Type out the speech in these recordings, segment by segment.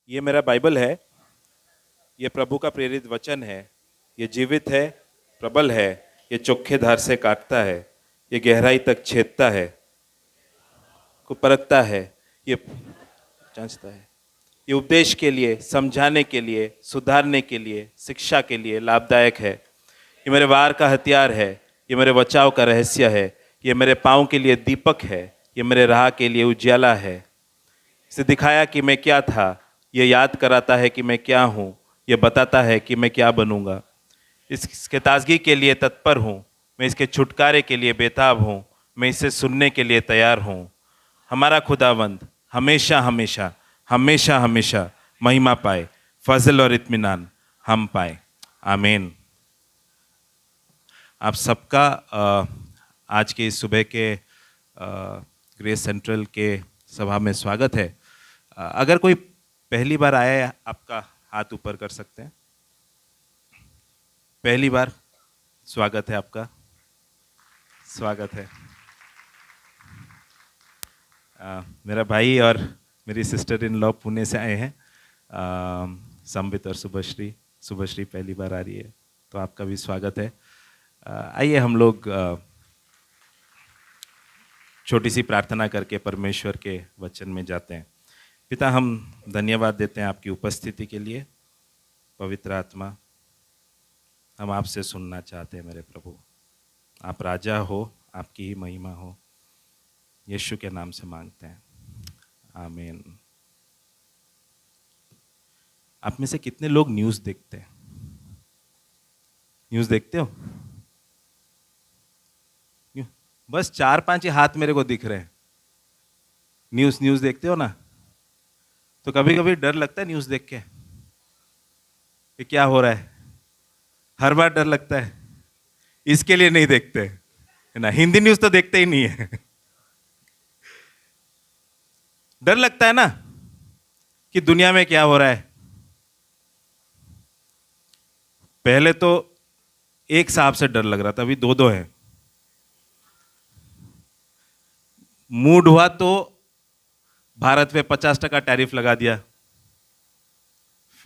ये मेरा बाइबल है। ये प्रभु का प्रेरित वचन है। ये जीवित है, प्रबल है। ये चोखे धार से काटता है। ये गहराई तक छेदता है, को परखता है। ये जांचता है। ये उपदेश के लिए, समझाने के लिए, सुधारने के लिए, शिक्षा के लिए लाभदायक है। ये मेरे वार का हथियार है। ये मेरे बचाव का रहस्य है। ये मेरे पाँव के लिए दीपक है। ये मेरे राह के लिए उजियाला है। इसे दिखाया कि मैं क्या था। ये याद कराता है कि मैं क्या हूँ। ये बताता है कि मैं क्या बनूंगा। इसके ताजगी के लिए तत्पर हूँ। मैं इसके छुटकारे के लिए बेताब हूँ। मैं इसे सुनने के लिए तैयार हूँ। हमारा खुदावंद हमेशा हमेशा हमेशा हमेशा महिमा पाए, फजल और इत्मीनान हम पाए। आमीन। आप सबका आज के इस सुबह के ग्रेस सेंट्रल के सभा में स्वागत है। अगर कोई पहली बार आया है, आपका हाथ ऊपर कर सकते हैं। पहली बार स्वागत है आपका, स्वागत है। मेरा भाई और मेरी सिस्टर इन लॉ पुणे से आए हैं, संबित और शुभश्री। शुभश्री पहली बार आ रही है, तो आपका भी स्वागत है। आइए हम लोग छोटी सी प्रार्थना करके परमेश्वर के वचन में जाते हैं। पिता, हम धन्यवाद देते हैं आपकी उपस्थिति के लिए। पवित्र आत्मा, हम आपसे सुनना चाहते हैं मेरे प्रभु। आप राजा हो, आपकी ही महिमा हो। यीशु के नाम से मांगते हैं, आमीन। आप में से कितने लोग न्यूज़ देखते हैं? न्यूज़ देखते हो? बस 4-5 ही हाथ मेरे को दिख रहे हैं। न्यूज़ देखते हो ना? तो कभी कभी डर लगता है न्यूज़ देख के कि क्या हो रहा है। हर बार डर लगता है, इसके लिए नहीं देखते है ना। हिंदी न्यूज़ तो देखते ही नहीं है। डर लगता है ना कि दुनिया में क्या हो रहा है। पहले तो एक सांप से डर लग रहा था, अभी दो दो है। मूड हुआ तो भारत पे 50% टैरिफ लगा दिया।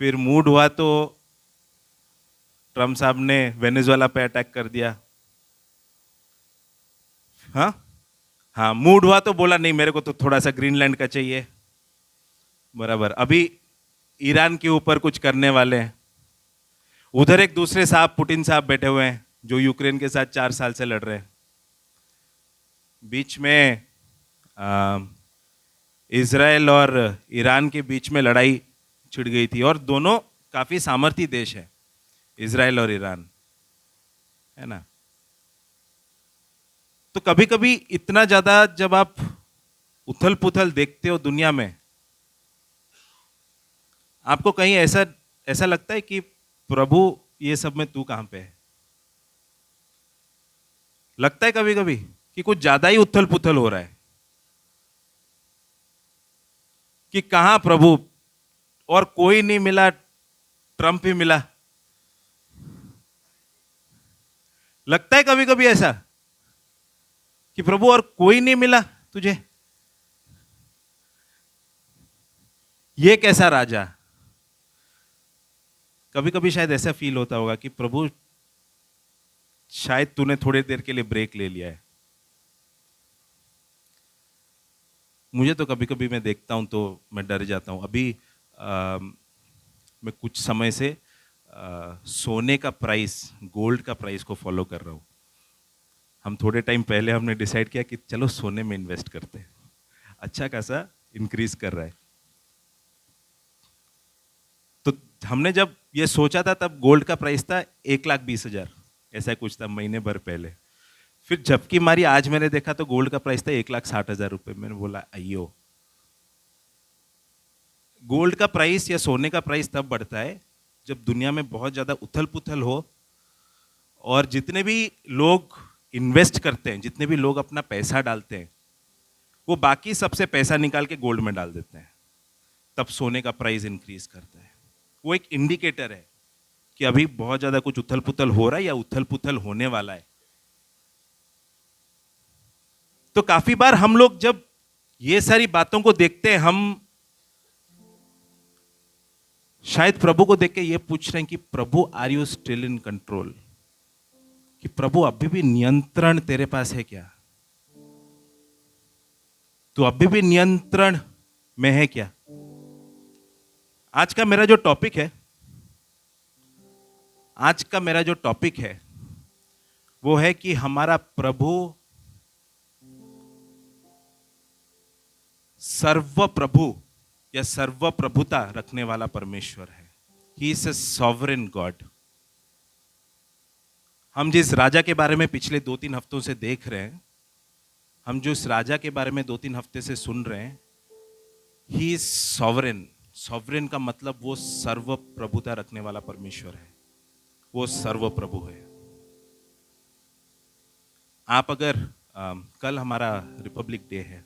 फिर मूड हुआ तो ट्रम्प साहब ने वेनेजुएला पे अटैक कर दिया। हाँ, मूड हुआ तो बोला नहीं, मेरे को तो थोड़ा सा ग्रीनलैंड का चाहिए। बराबर। अभी ईरान के ऊपर कुछ करने वाले हैं। उधर एक दूसरे साहब, पुतिन साहब बैठे हुए हैं, जो यूक्रेन के साथ 4 साल से लड़ रहे हैं। बीच में इजराइल और ईरान के बीच में लड़ाई छिड़ गई थी, और दोनों काफी सामर्थी देश है, इजराइल और ईरान, है ना। तो कभी कभी इतना ज्यादा जब आप उथल पुथल देखते हो दुनिया में, आपको कहीं ऐसा ऐसा लगता है कि प्रभु ये सब में तू कहां पे है। लगता है कभी कभी कि कुछ ज्यादा ही उथल पुथल हो रहा है, कि कहां प्रभु, और कोई नहीं मिला, ट्रंप ही मिला। लगता है कभी कभी ऐसा कि प्रभु और कोई नहीं मिला तुझे। ये कैसा राजा। कभी कभी शायद ऐसा फील होता होगा कि प्रभु शायद तूने थोड़ी देर के लिए ब्रेक ले लिया है। मुझे तो कभी कभी मैं देखता हूं तो मैं डर जाता हूं। अभी मैं कुछ समय से सोने का प्राइस, गोल्ड का प्राइस को फॉलो कर रहा हूं। हम थोड़े टाइम पहले हमने डिसाइड किया कि चलो सोने में इन्वेस्ट करते हैं। अच्छा खासा इंक्रीज कर रहा है। तो हमने जब ये सोचा था तब गोल्ड का प्राइस था 1,20,000, ऐसा कुछ था महीने भर पहले। फिर झपकी मारी, आज मैंने देखा तो गोल्ड का प्राइस था 1,60,000 रुपए। मैंने बोला अयो। गोल्ड का प्राइस या सोने का प्राइस तब बढ़ता है जब दुनिया में बहुत ज्यादा उथल पुथल हो, और जितने भी लोग इन्वेस्ट करते हैं, जितने भी लोग अपना पैसा डालते हैं, वो बाकी सबसे पैसा निकाल के गोल्ड में डाल देते हैं। तब सोने का प्राइस इंक्रीज करता है। वो एक इंडिकेटर है कि अभी बहुत ज्यादा कुछ उथल पुथल हो रहा है या उथल पुथल होने वाला है। तो काफी बार हम लोग जब ये सारी बातों को देखते हैं, हम शायद प्रभु को देख के ये पूछ रहे हैं कि प्रभु are you still in control, कि प्रभु अभी भी नियंत्रण तेरे पास है क्या, तू अभी भी नियंत्रण में है क्या। आज का मेरा जो टॉपिक है वो है कि हमारा प्रभु सर्व प्रभु या सर्व प्रभुता रखने वाला परमेश्वर है। He is a sovereign God. हम जिस राजा के बारे में पिछले 2-3 हफ्तों से देख रहे हैं, हम जो इस राजा के बारे में 2-3 हफ्ते से सुन रहे हैं, ही इज सॉवरेन। सॉवरेन का मतलब वो सर्व प्रभुता रखने वाला परमेश्वर है, वो सर्व प्रभु है। आप अगर कल हमारा रिपब्लिक डे है,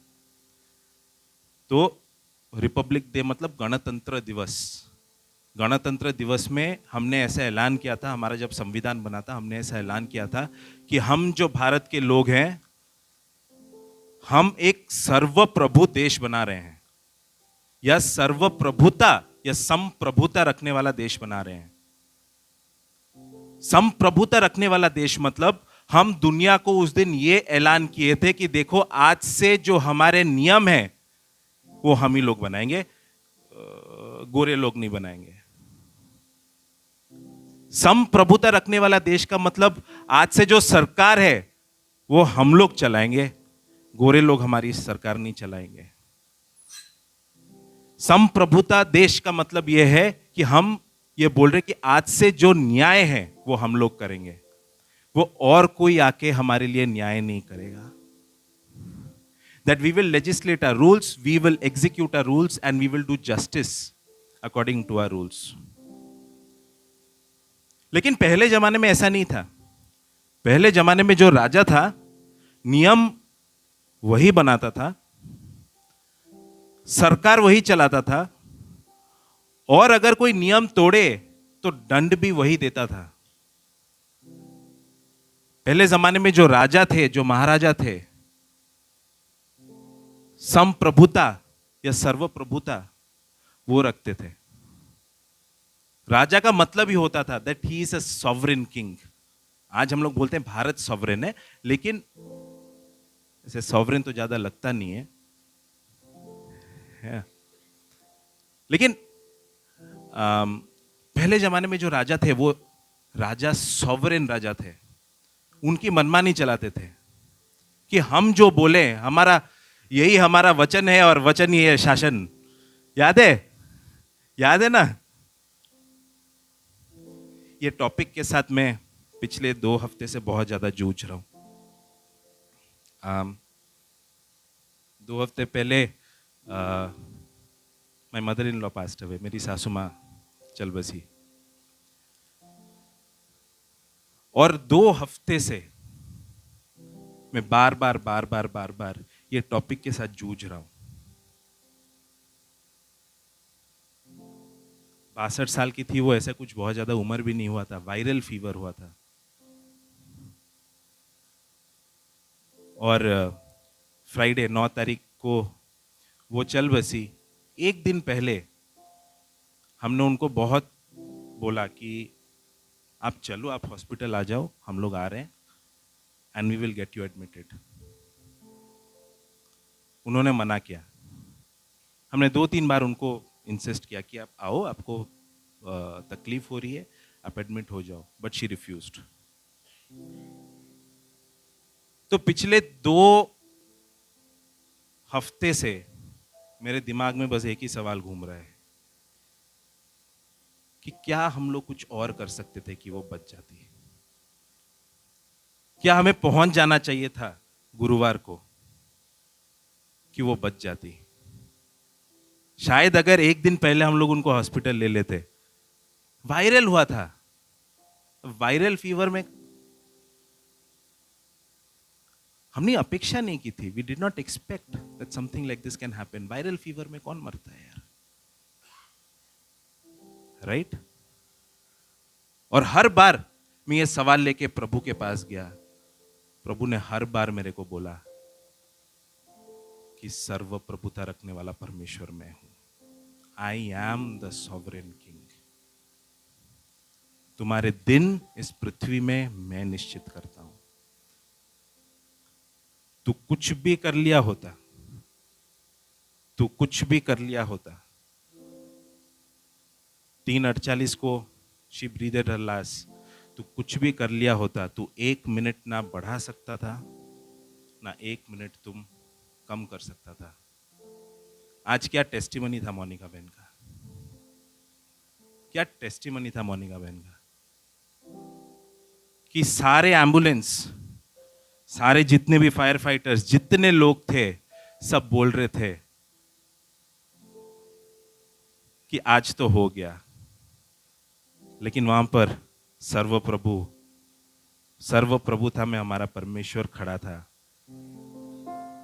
तो रिपब्लिक डे मतलब गणतंत्र दिवस। गणतंत्र दिवस में हमने ऐसा ऐलान किया था, हमारा जब संविधान बना था हमने ऐसा ऐलान किया था कि हम जो भारत के लोग हैं, हम एक सर्वप्रभु देश बना रहे हैं, या सर्वप्रभुता या संप्रभुता रखने वाला देश बना रहे हैं। संप्रभुता रखने वाला देश मतलब हम दुनिया को उस दिन ये ऐलान किए थे कि देखो आज से जो हमारे नियम हैं वो हम ही लोग बनाएंगे, गोरे लोग नहीं बनाएंगे। संप्रभुता रखने वाला देश का मतलब आज से जो सरकार है वो हम लोग चलाएंगे, गोरे लोग हमारी सरकार नहीं चलाएंगे। संप्रभुता देश का मतलब यह है कि हम ये बोल रहे कि आज से जो न्याय है वो हम लोग करेंगे, वो और कोई आके हमारे लिए न्याय नहीं करेगा। That we will legislate our rules, we will execute our rules, and we will do justice according to our rules. लेकिन पहले जमाने में ऐसा नहीं था। पहले जमाने में जो राजा था, नियम वही बनाता था, सरकार वही चलाता था, और अगर कोई नियम तोड़े तो दंड भी वही देता था। पहले जमाने में जो राजा थे, जो महाराजा थे, संप्रभुता या सर्वप्रभुता वो रखते थे। राजा का मतलब ही होता था that he is a sovereign king. आज हम लोग बोलते हैं भारत सॉवरेन है, लेकिन ऐसे सॉवरेन तो ज्यादा लगता नहीं है। लेकिन पहले जमाने में जो राजा थे वो राजा सॉवरेन राजा थे। उनकी मनमानी चलाते थे कि हम जो बोले, यही हमारा वचन है और वचन ही है शासन। याद है ना। ये टॉपिक के साथ मैं पिछले 2 हफ्ते से बहुत ज्यादा जूझ रहा हूं। 2 हफ्ते पहले my mother in law passed away, मेरी सासू माँ चल बसी, और 2 हफ्ते से मैं बार बार ये टॉपिक के साथ जूझ रहा हूं। 62 साल की थी वो, ऐसा कुछ बहुत ज्यादा उम्र भी नहीं हुआ था, वायरल फीवर हुआ था। और फ्राइडे 9 तारीख को वो चल बसी। एक दिन पहले हमने उनको बहुत बोला कि आप चलो, आप हॉस्पिटल आ जाओ, हम लोग आ रहे हैं, and we will get you admitted. उन्होंने मना किया। हमने 2-3 बार उनको इंसिस्ट किया कि आप आओ, आपको तकलीफ हो रही है, आप एडमिट हो जाओ, बट शी रिफ्यूज्ड। तो पिछले 2 हफ्ते से मेरे दिमाग में बस एक ही सवाल घूम रहा है कि क्या हम लोग कुछ और कर सकते थे कि वो बच जाती। क्या हमें पहुंच जाना चाहिए था गुरुवार को कि वो बच जाती। शायद अगर एक दिन पहले हम लोग उनको हॉस्पिटल ले लेते। वायरल हुआ था, वायरल फीवर में हमने अपेक्षा नहीं की थी। We did not expect that something like this can happen. Viral fever में कौन मरता है यार, राइट? और हर बार मैं ये सवाल लेके प्रभु के पास गया, प्रभु ने हर बार मेरे को बोला कि सर्व प्रभुता रखने वाला परमेश्वर मैं हूं। I am the sovereign king. तुम्हारे दिन इस पृथ्वी में मैं निश्चित करता हूं। तू कुछ भी कर लिया होता, तू कुछ भी कर लिया होता, 3:48 को शी ब्रीदेड हर लास्ट, तू कुछ भी कर लिया होता, तू 1 मिनट ना बढ़ा सकता था, ना 1 मिनट तुम कम कर सकता था। आज क्या टेस्टिमनी था मोनिका बहन का, क्या टेस्टिमनी था मोनिका बहन का, कि सारे एम्बुलेंस, सारे जितने भी फायर फाइटर्स, जितने लोग थे, सब बोल रहे थे कि आज तो हो गया, लेकिन वहां पर सर्वप्रभु था, मैं हमारा परमेश्वर खड़ा था,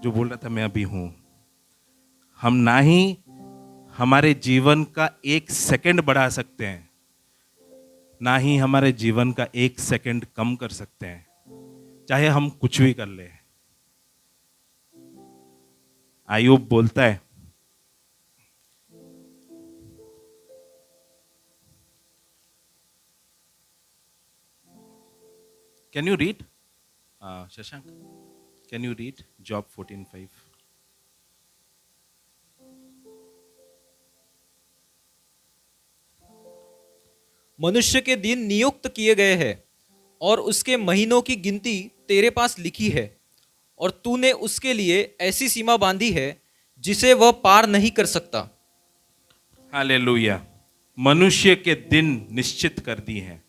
जो बोल रहा था मैं अभी हूं। हम ना ही हमारे जीवन का 1 सेकंड बढ़ा सकते हैं, ना ही हमारे जीवन का 1 सेकंड कम कर सकते हैं, चाहे हम कुछ भी कर ले। आयुब बोलता है, can you read Shashank, can you read job 14:5? मनुष्य के दिन नियुक्त किए गए हैं और उसके महीनों की गिनती तेरे पास लिखी है, और तूने उसके लिए ऐसी सीमा बांधी है जिसे वह पार नहीं कर सकता। हालेलुया। मनुष्य के दिन निश्चित कर दी है।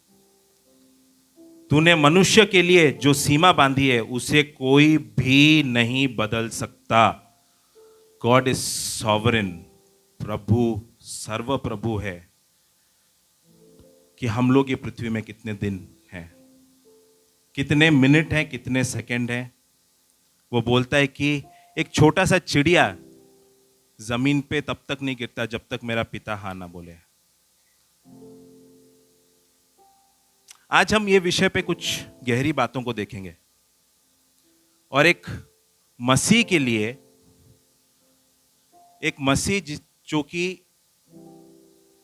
तूने मनुष्य के लिए जो सीमा बांधी है उसे कोई भी नहीं बदल सकता। गॉड इज सॉवरेन, प्रभु सर्वप्रभु है, कि हम लोग ये पृथ्वी में कितने दिन हैं, कितने मिनट हैं, कितने सेकंड हैं। वो बोलता है कि एक छोटा सा चिड़िया जमीन पे तब तक नहीं गिरता जब तक मेरा पिता हाँ ना बोले। आज हम ये विषय पे कुछ गहरी बातों को देखेंगे, और एक मसीह के लिए, एक मसीह जो कि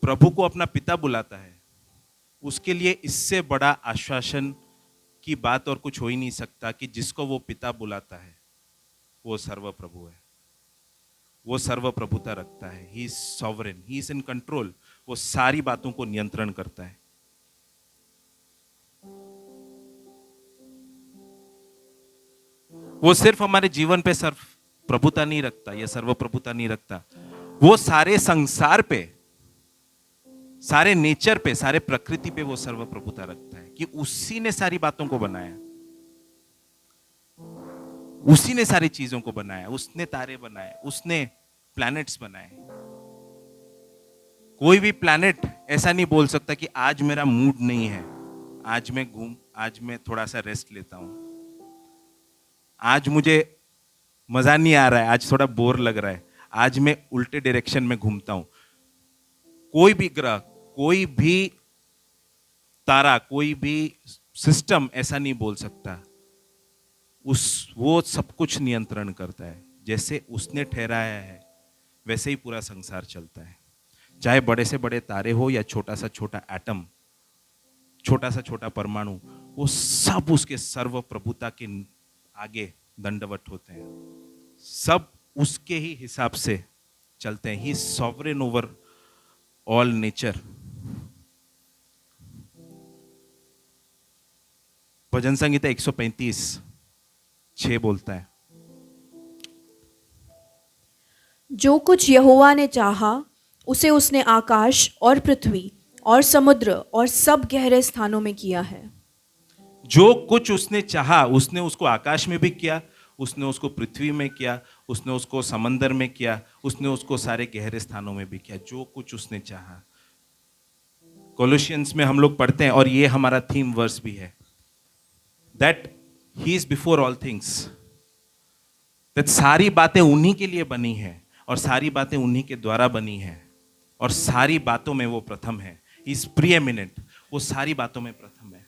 प्रभु को अपना पिता बुलाता है, उसके लिए इससे बड़ा आश्वासन की बात और कुछ हो ही नहीं सकता कि जिसको वो पिता बुलाता है वो सर्वप्रभु है, वो सर्वप्रभुता रखता है। He is sovereign, he is in control, वो सारी बातों को नियंत्रण करता है। वो सिर्फ हमारे जीवन पे सर्व प्रभुता नहीं रखता या सर्वप्रभुता नहीं रखता, वो सारे संसार पे, सारे नेचर पे, सारे प्रकृति पे वो सर्वप्रभुता रखता है, कि उसी ने सारी बातों को बनाया, उसी ने सारी चीजों को बनाया, उसने तारे बनाए, उसने प्लैनेट्स बनाए। कोई भी प्लैनेट ऐसा नहीं बोल सकता कि आज मेरा मूड नहीं है, आज मैं थोड़ा सा रेस्ट लेता हूं, आज मुझे मजा नहीं आ रहा है, आज थोड़ा बोर लग रहा है, आज मैं उल्टे डायरेक्शन में घूमता हूं। कोई भी ग्रह, कोई भी तारा, कोई भी सिस्टम ऐसा नहीं बोल सकता। वो सब कुछ नियंत्रण करता है, जैसे उसने ठहराया है वैसे ही पूरा संसार चलता है। चाहे बड़े से बड़े तारे हो या छोटा सा छोटा एटम, छोटा सा छोटा परमाणु, वो सब उसके सर्व प्रभुता के आगे दंडवत होते हैं, सब उसके ही हिसाब से चलते हैं। ही सॉवरेन ओवर ऑल नेचर। भजन संगीता 135:6 बोलता है, जो कुछ यहोवा ने चाहा उसे उसने आकाश और पृथ्वी और समुद्र और सब गहरे स्थानों में किया है। जो कुछ उसने चाहा उसने उसको आकाश में भी किया, उसने उसको पृथ्वी में किया, उसने उसको समंदर में किया, उसने उसको सारे गहरे स्थानों में भी किया। जो कुछ उसने चाहा। कोलोसियंस में हम लोग पढ़ते हैं, और ये हमारा थीम वर्स भी है, that he is before all things, that सारी बातें उन्हीं के लिए बनी हैं और सारी बातें उन्हीं के द्वारा बनी हैं, और सारी बातों में वो प्रथम है। ही इज प्रीएमिनेंट, वो सारी बातों में प्रथम है,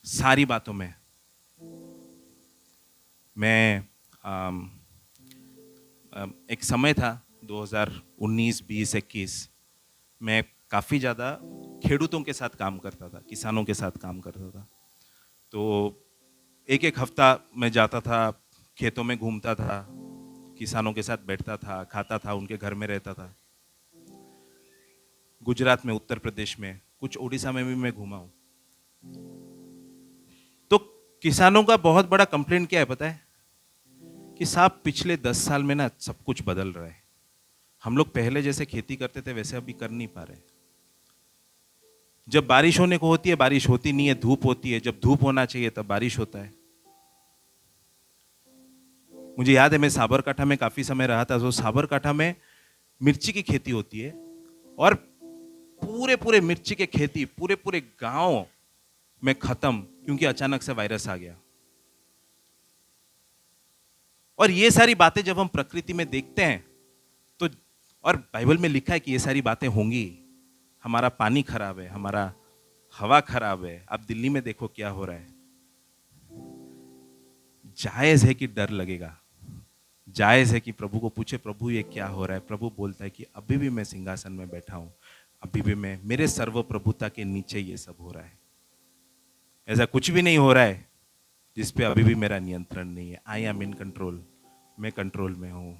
सारी बातों में। मैं एक समय था 2019, 20, 21, मैं काफ़ी ज़्यादा खेडूतों के साथ काम करता था, किसानों के साथ काम करता था। तो एक एक हफ्ता मैं जाता था, खेतों में घूमता था, किसानों के साथ बैठता था, खाता था, उनके घर में रहता था। गुजरात में, उत्तर प्रदेश में, कुछ उड़ीसा में भी मैं घूमा हूँ। तो किसानों का बहुत बड़ा कंप्लेंट क्या है पता है? कि साहब पिछले 10 साल में ना सब कुछ बदल रहा है। हम लोग पहले जैसे खेती करते थे वैसे अभी कर नहीं पा रहे। जब बारिश होने को होती है बारिश होती नहीं है, धूप होती है। जब धूप होना चाहिए तब बारिश होता है। मुझे याद है मैं साबरकाठा में काफी समय रहा था। तो साबरकाठा में मिर्ची की खेती होती है और पूरे पूरे मिर्ची की खेती पूरे पूरे गांव में खत्म, क्योंकि अचानक से वायरस आ गया। और ये सारी बातें जब हम प्रकृति में देखते हैं तो, और बाइबल में लिखा है कि ये सारी बातें होंगी। हमारा पानी खराब है, हमारा हवा खराब है। आप दिल्ली में देखो क्या हो रहा है। जायज है कि डर लगेगा, जायज है कि प्रभु को पूछे, प्रभु ये क्या हो रहा है। प्रभु बोलता है कि अभी भी मैं सिंहासन में बैठा हूं, अभी भी मैं, मेरे सर्वप्रभुता के नीचे ये सब हो रहा है। ऐसा कुछ भी नहीं हो रहा है जिस पे अभी भी मेरा नियंत्रण नहीं है। आई एम इन कंट्रोल, मैं कंट्रोल में हूं।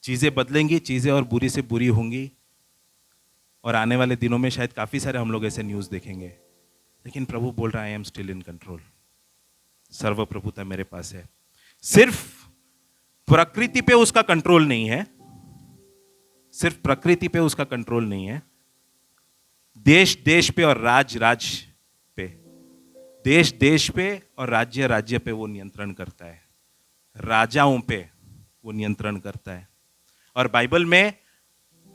चीजें बदलेंगी, चीजें और बुरी से बुरी होंगी, और आने वाले दिनों में शायद काफी सारे हम लोग ऐसे न्यूज देखेंगे। लेकिन प्रभु बोल रहा है I am still in control, सर्वप्रभुता मेरे पास है। सिर्फ प्रकृति पे उसका कंट्रोल नहीं है, सिर्फ प्रकृति पे उसका कंट्रोल नहीं है, देश देश पे और राज राज पे, देश देश पे और राज्य राज्य पे वो नियंत्रण करता है, राजाओं पे वो नियंत्रण करता है। और बाइबल में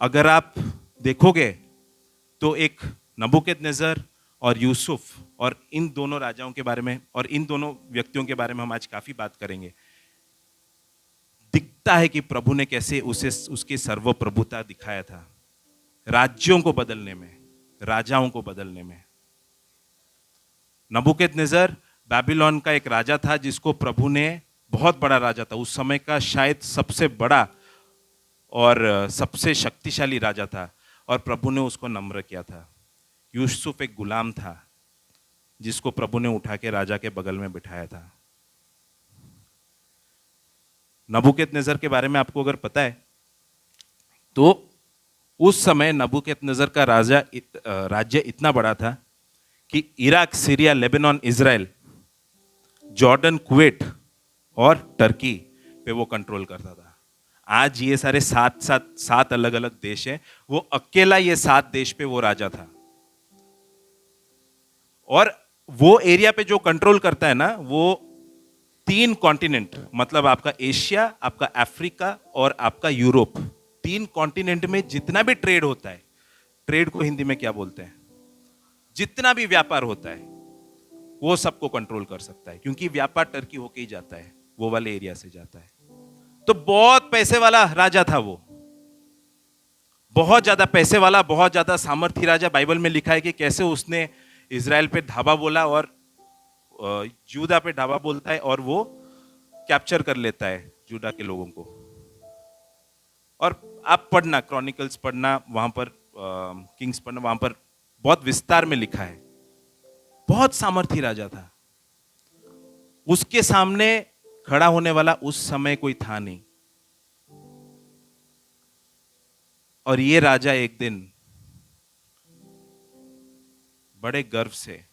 अगर आप देखोगे तो एक नबूकदनेस्सर और यूसुफ, और इन दोनों राजाओं के बारे में और इन दोनों व्यक्तियों के बारे में हम आज काफी बात करेंगे। दिखता है कि प्रभु ने कैसे उसे उसकी सर्वप्रभुता दिखाया था, राज्यों को बदलने में, राजाओं को बदलने में। नबूकदनेस्सर बाबिलोन का एक राजा था जिसको प्रभु ने, बहुत बड़ा राजा था, उस समय का शायद सबसे बड़ा और सबसे शक्तिशाली राजा था, और प्रभु ने उसको नम्र किया था। यूसुफ एक गुलाम था जिसको प्रभु ने उठा के राजा के बगल में बिठाया था। नबूकदनेस्सर के बारे में आपको अगर पता है तो उस समय नबूकदनेस्सर का राज्य इतना बड़ा था कि Iraq, Syria, Lebanon, Israel, Jordan, Kuwait और टर्की पे वो कंट्रोल करता था। आज ये सारे सात अलग अलग देश हैं, वो अकेला ये 7 देश पे वो राजा था। और वो एरिया पे जो कंट्रोल करता है ना, वो 3 कॉन्टिनेंट, मतलब आपका एशिया, आपका अफ्रीका और आपका यूरोप, 3 कॉन्टिनेंट में जितना भी ट्रेड होता है, ट्रेड को हिंदी में क्या बोलते हैं, जितना भी व्यापार होता है वो सबको कंट्रोल कर सकता है, क्योंकि व्यापार टर्की होके ही जाता है, वो वाले एरिया से जाता है। तो बहुत पैसे वाला राजा था वो, बहुत ज्यादा पैसे वाला, बहुत ज्यादा सामर्थी राजा। बाइबल में लिखा है कि कैसे उसने इजराइल पे ढाबा बोला और यूदा पे ढाबा बोलता है, और वो कैप्चर कर लेता है यूदा के लोगों को। और आप पढ़ना, क्रॉनिकल्स पढ़ना, वहां पर किंग्स पढ़ना, वहां पर बहुत विस्तार में लिखा है। बहुत सामर्थी राजा था, उसके सामने खड़ा होने वाला उस समय कोई था नहीं। और ये राजा एक दिन बड़े गर्व से,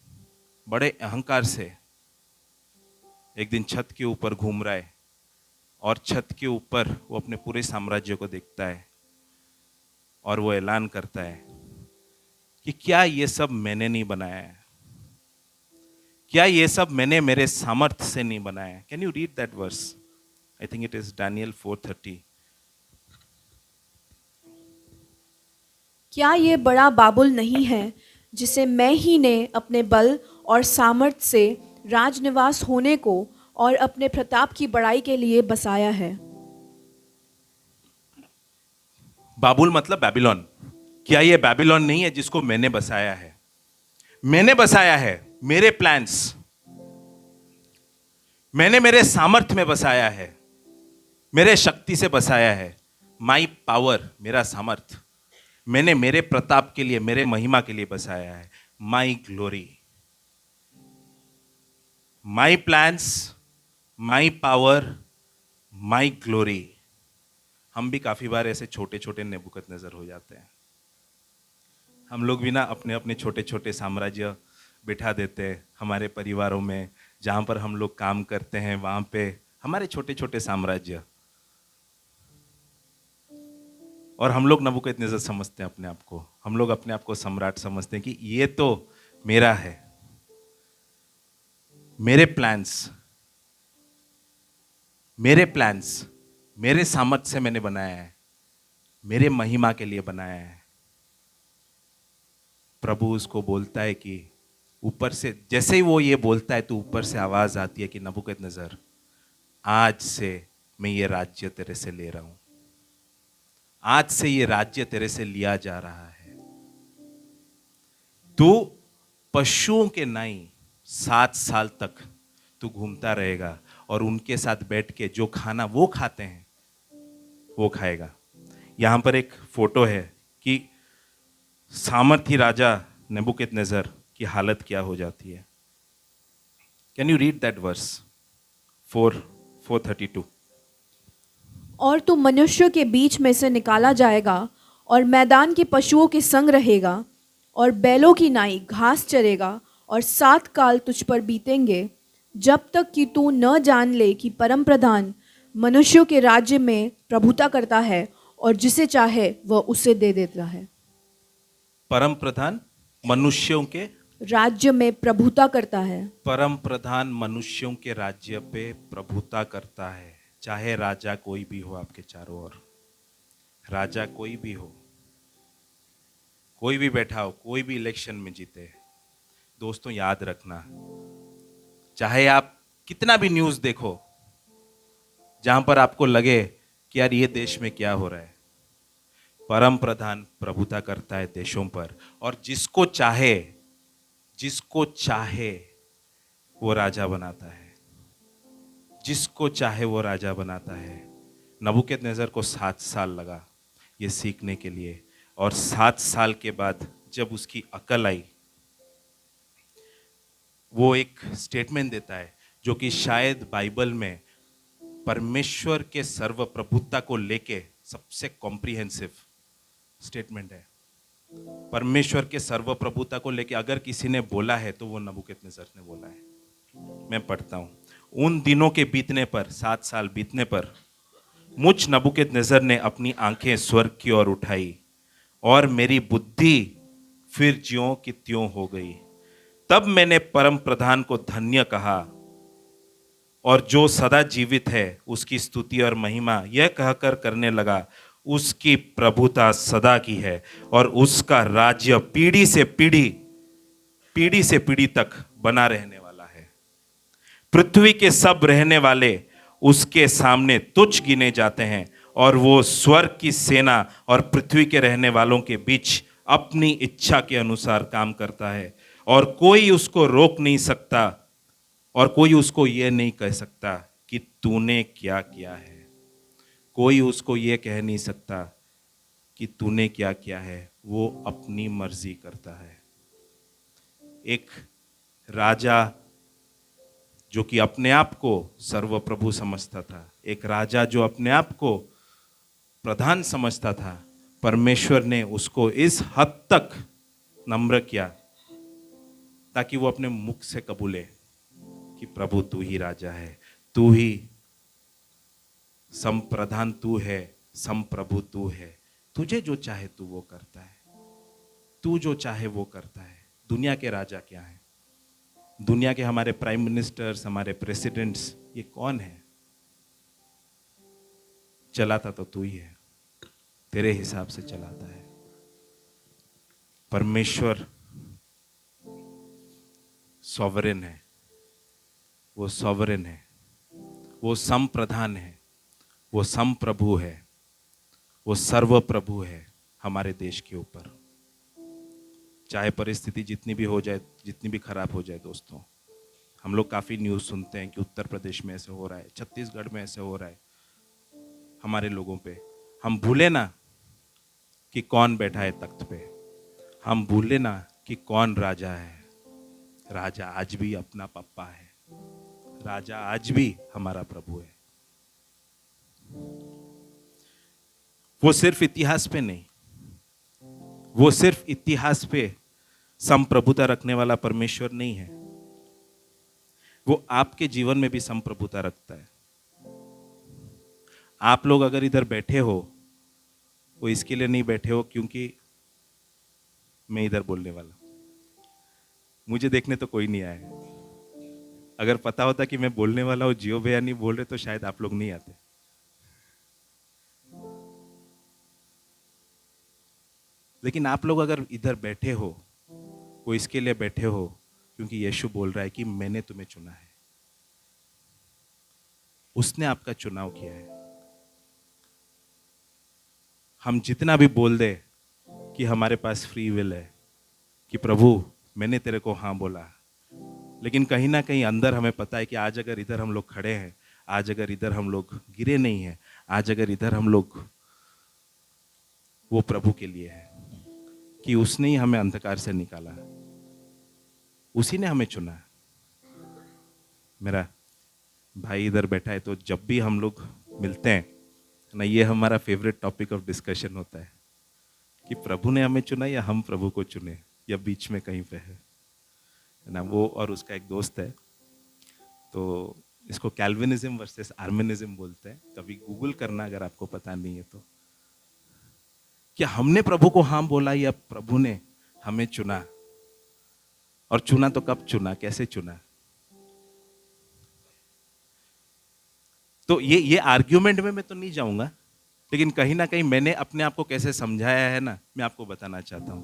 बड़े अहंकार से एक दिन छत के ऊपर घूम रहा है, और छत के ऊपर वो अपने पूरे साम्राज्य को देखता है और वो ऐलान करता है कि क्या ये सब मैंने नहीं बनाया है, क्या ये सब मैंने मेरे सामर्थ्य से नहीं बनाया है। Can you read that verse? I think it is Daniel 4:30। क्या ये बड़ा बाबुल नहीं है जिसे मैं ही ने अपने बल और सामर्थ्य से राजनिवास होने को और अपने प्रताप की बड़ाई के लिए बसाया है। बाबुल मतलब बैबिलोन। क्या ये बैबिलोन नहीं है जिसको मैंने बसाया है? मैंने बसाया है, मेरे प्लान्स, मैंने मेरे सामर्थ्य में बसाया है, मेरे शक्ति से बसाया है। माई पावर, मेरा सामर्थ्य। मैंने मेरे प्रताप के लिए, मेरे महिमा के लिए बसाया है। माई ग्लोरी, माई प्लान्स, माई पावर, माई ग्लोरी। हम भी काफी बार ऐसे छोटे छोटे नेबूकदनेस्सर हो जाते हैं। हम लोग भी ना अपने अपने छोटे छोटे साम्राज्य बिठा देते हैं हमारे परिवारों में, जहाँ पर हम लोग काम करते हैं वहाँ पे हमारे छोटे छोटे साम्राज्य, और हम लोग नबूकदनेस्सर समझते हैं अपने आप को। हम लोग अपने आप को सम्राट समझते हैं कि ये तो मेरा है, मेरे प्लान्स, मेरे प्लान्स, मेरे सामर्थ्य से मैंने बनाया है, मेरे महिमा के लिए बनाया है। प्रभु उसको बोलता है कि ऊपर से, जैसे ही वो ये बोलता है तो ऊपर से आवाज आती है कि नबूकदनेस्सर, आज से मैं ये राज्य तेरे से ले रहा हूं, आज से ये राज्य तेरे से लिया जा रहा है। तू पशुओं के नाई 7 साल तक तू घूमता रहेगा और उनके साथ बैठ के जो खाना वो खाते हैं वो खाएगा। यहां पर एक फोटो है कि सामर्थी राजा नेबूकदनेस्सर की हालत क्या हो जाती है। Can you read that verse 4:32? और तू मनुष्यों के बीच में से निकाला जाएगा और मैदान के पशुओं के संग रहेगा और बैलों की नाई घास चरेगा, और 7 काल तुझ पर बीतेंगे, जब तक कि तू न जान ले कि परम प्रधान मनुष्यों के राज्य में प्रभुता करता है और जिसे चाहे वह उसे दे देता है। परम प्रधान मनुष्यों के राज्य में प्रभुता करता है। परम प्रधान मनुष्यों के राज्य पे प्रभुता करता है। चाहे राजा कोई भी हो आपके चारों ओर, राजा कोई भी हो, कोई भी बैठा हो, कोई भी इलेक्शन में जीते, दोस्तों याद रखना, चाहे आप कितना भी न्यूज़ देखो जहां पर आपको लगे कि यार ये देश में क्या हो रहा है, परम प्रधान प्रभुता करता है देशों पर, और जिसको चाहे वो राजा बनाता है, जिसको चाहे वो राजा बनाता है। नबूकदनेस्सर को 7 साल लगा ये सीखने के लिए, और 7 साल के बाद जब उसकी अकल आई, वो एक स्टेटमेंट देता है जो कि शायद बाइबल में परमेश्वर के सर्वप्रभुता को लेके सबसे कॉम्प्रिहेंसिव स्टेटमेंट है। परमेश्वर के सर्वप्रभुता को लेके अगर किसी ने बोला है तो वो नबूकदनेस्सर ने बोला है। मैं पढ़ता हूं, उन दिनों के बीतने पर, 7 साल बीतने पर, मुझ नबूकदनेस्सर ने अपनी आंखें स्वर्ग की ओर उठाई और मेरी बुद्धि फिर ज्यों की त्यों हो गई। तब मैंने परम प्रधान को धन्य कहा और जो सदा जीवित है उसकी स्तुति और महिमा यह कहकर करने लगा, उसकी प्रभुता सदा की है और उसका राज्य पीढ़ी से पीढ़ी तक बना रहने वाला है। पृथ्वी के सब रहने वाले उसके सामने तुच्छ गिने जाते हैं और वो स्वर्ग की सेना और पृथ्वी के रहने वालों के बीच अपनी इच्छा के अनुसार काम करता है, और कोई उसको रोक नहीं सकता और कोई उसको ये नहीं कह सकता कि तूने क्या किया है। कोई उसको ये कह नहीं सकता कि तूने क्या किया है, वो अपनी मर्जी करता है। एक राजा जो कि अपने आप को सर्वप्रभु समझता था, एक राजा जो अपने आप को प्रधान समझता था, परमेश्वर ने उसको इस हद तक नम्र किया ताकि वो अपने मुख से कबूले कि प्रभु तू ही राजा है, तू ही संप्रधान, तू है संप्रभु, तू है, तुझे जो चाहे तू वो करता है, तू जो चाहे वो करता है। दुनिया के राजा क्या है? दुनिया के हमारे प्राइम मिनिस्टर्स, हमारे प्रेसिडेंट्स, ये कौन है? चलाता तो तू ही है, तेरे हिसाब से चलाता है। परमेश्वर सॉवरेन है, वो सॉवरेन है, वो संप्रधान है, वो संप्रभु है, वो सर्वप्रभु है हमारे देश के ऊपर। चाहे परिस्थिति जितनी भी हो जाए, जितनी भी खराब हो जाए, दोस्तों, हम लोग काफ़ी न्यूज़ सुनते हैं कि उत्तर प्रदेश में ऐसे हो रहा है, छत्तीसगढ़ में ऐसे हो रहा है हमारे लोगों पे। हम भूले ना कि कौन बैठा है तख्त पे, हम भूले ना कि कौन राजा है। राजा आज भी अपना पप्पा है, राजा आज भी हमारा प्रभु है। वो सिर्फ इतिहास पे नहीं, वो सिर्फ इतिहास पे संप्रभुता रखने वाला परमेश्वर नहीं है, वो आपके जीवन में भी संप्रभुता रखता है। आप लोग अगर इधर बैठे हो, वो इसके लिए नहीं बैठे हो क्योंकि मैं इधर बोलने वाला, मुझे देखने तो कोई नहीं आया। अगर पता होता कि मैं बोलने वाला हूँ, जियो भैया नहीं बोल रहे, तो शायद आप लोग नहीं आते। लेकिन आप लोग अगर इधर बैठे हो, वो इसके लिए बैठे हो क्योंकि यीशु बोल रहा है कि मैंने तुम्हें चुना है, उसने आपका चुनाव किया है। हम जितना भी बोल दे कि हमारे पास फ्री विल है, कि प्रभु मैंने तेरे को हाँ बोला, लेकिन कहीं ना कहीं अंदर हमें पता है कि आज अगर इधर हम लोग खड़े हैं, आज अगर इधर हम लोग गिरे नहीं हैं, आज अगर इधर हम लोग, वो प्रभु के लिए है, कि उसने ही हमें अंधकार से निकाला, उसी ने हमें चुना। मेरा भाई इधर बैठा है, तो जब भी हम लोग मिलते हैं ना, ये हमारा फेवरेट टॉपिक ऑफ डिस्कशन होता है कि प्रभु ने हमें चुना या हम प्रभु को चुने, या बीच में कहीं पे है ना। वो और उसका एक दोस्त है, तो इसको कैल्विनिज्म वर्सेस आर्मिनिज्म बोलते हैं। कभी गूगल करना अगर आपको पता नहीं है तो। क्या हमने प्रभु को हाँ बोला या प्रभु ने हमें चुना? और चुना तो कब चुना, कैसे चुना? तो ये आर्ग्यूमेंट में मैं तो नहीं जाऊंगा, लेकिन कहीं ना कहीं मैंने अपने आप को कैसे समझाया है ना, मैं आपको बताना चाहता हूं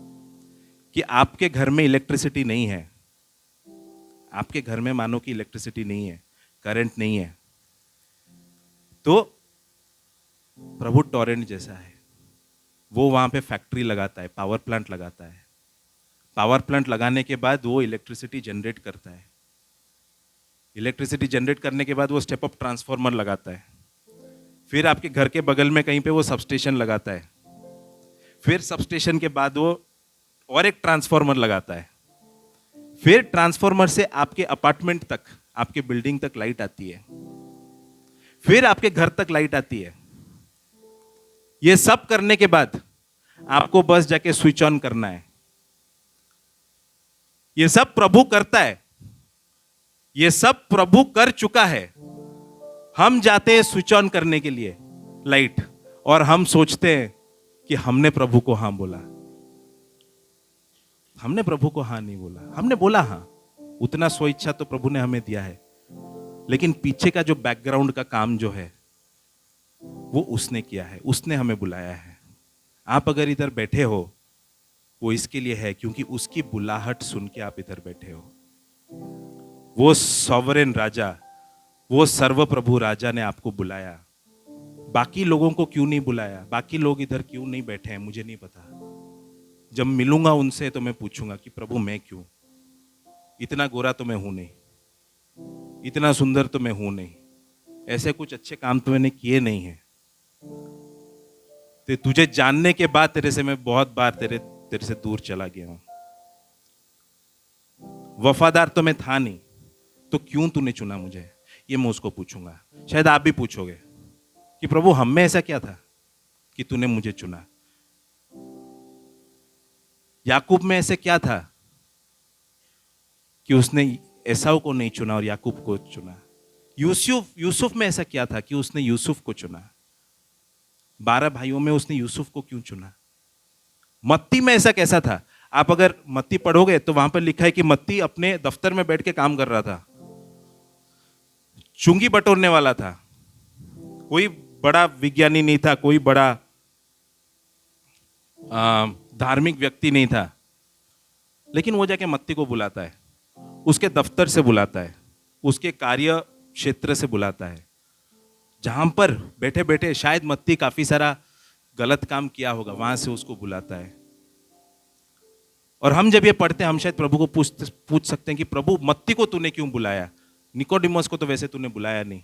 कि आपके घर में इलेक्ट्रिसिटी नहीं है, आपके घर में मानो कि इलेक्ट्रिसिटी नहीं है, करंट नहीं है, तो प्रभु टॉरेंट जैसा है। वो वहां पे फैक्ट्री लगाता है, पावर प्लांट लगाता है। पावर प्लांट लगाने के बाद वो इलेक्ट्रिसिटी जनरेट करता है। इलेक्ट्रिसिटी जनरेट करने के बाद वो स्टेप अप ट्रांसफार्मर लगाता है। फिर आपके घर के बगल में कहीं पे वो सबस्टेशन लगाता है। फिर सबस्टेशन के बाद वो और एक ट्रांसफार्मर लगाता है। फिर ट्रांसफार्मर से आपके अपार्टमेंट तक, आपके बिल्डिंग तक लाइट आती है। फिर आपके घर तक लाइट आती है। ये सब करने के बाद आपको बस जाके स्विच ऑन करना है। ये सब प्रभु करता है, ये सब प्रभु कर चुका है। हम जाते हैं स्विच ऑन करने के लिए लाइट, और हम सोचते हैं कि हमने प्रभु को हां बोला। हमने प्रभु को हां नहीं बोला, हमने बोला हां, उतना स्वेच्छा तो प्रभु ने हमें दिया है, लेकिन पीछे का जो बैकग्राउंड का काम जो है वो उसने किया है, उसने हमें बुलाया है। आप अगर इधर बैठे हो, वो इसके लिए है क्योंकि उसकी बुलाहट सुन के आप इधर बैठे हो। वो सॉवरेन राजा, वो सर्वप्रभु राजा ने आपको बुलाया। बाकी लोगों को क्यों नहीं बुलाया, बाकी लोग इधर क्यों नहीं बैठे हैं, मुझे नहीं पता। जब मिलूंगा उनसे तो मैं पूछूंगा कि प्रभु मैं क्यों, इतना गोरा तो मैं हूं नहीं, इतना सुंदर तो मैं हूं नहीं, ऐसे कुछ अच्छे काम तो मैंने किए नहीं है। तो तुझे जानने के बाद तेरे से मैं बहुत बार तेरे से दूर चला गया हूं। वफादार तो मैं था नहीं, तो क्यों तूने चुना मुझे, ये मैं उसको पूछूंगा। शायद आप भी पूछोगे कि प्रभु हम में ऐसा क्या था कि तूने मुझे चुना। याकूब में ऐसे क्या था कि उसने एसाव को नहीं चुना और याकूब को चुना। यूसुफ में ऐसा क्या था कि उसने यूसुफ को चुना। 12 भाइयों में उसने यूसुफ को क्यों चुना। मत्ती में ऐसा कैसा था। आप अगर मत्ती पढ़ोगे तो वहां पर लिखा है कि मत्ती अपने दफ्तर में बैठ के काम कर रहा था, चुंगी बटोरने वाला था, कोई बड़ा विज्ञानी नहीं था, कोई बड़ा धार्मिक व्यक्ति नहीं था, लेकिन वो जाके मत्ती को बुलाता है, उसके दफ्तर से बुलाता है, उसके कार्य क्षेत्र से बुलाता है, जहां पर बैठे बैठे शायद मत्ती काफी सारा गलत काम किया होगा, वहां से उसको बुलाता है। और हम जब ये पढ़ते हैं, हम शायद प्रभु को पूछ सकते हैं कि प्रभु मत्ती को तूने क्यों बुलाया, निकोडिमस को तो वैसे तूने बुलाया नहीं,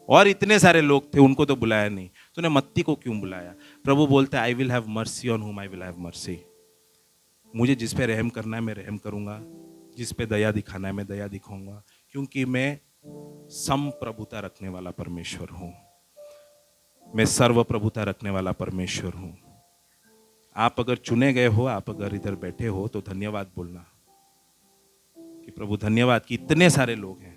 और इतने सारे लोग थे उनको तो बुलाया नहीं, तूने मत्ती को क्यों बुलाया? प्रभु बोलता है I will have mercy on हुम आई विल हैव मर्सी। मुझे जिस पे रहम करना है मैं रहम करूंगा, जिस पे दया दिखाना है मैं दया दिखाऊंगा, क्योंकि मैं संप्रभुता रखने वाला परमेश्वर हूं, मैं सर्वप्रभुता रखने वाला परमेश्वर हूं। आप अगर चुने गए हो, आप अगर इधर बैठे हो तो धन्यवाद बोलना कि प्रभु धन्यवाद कि इतने सारे लोग हैं,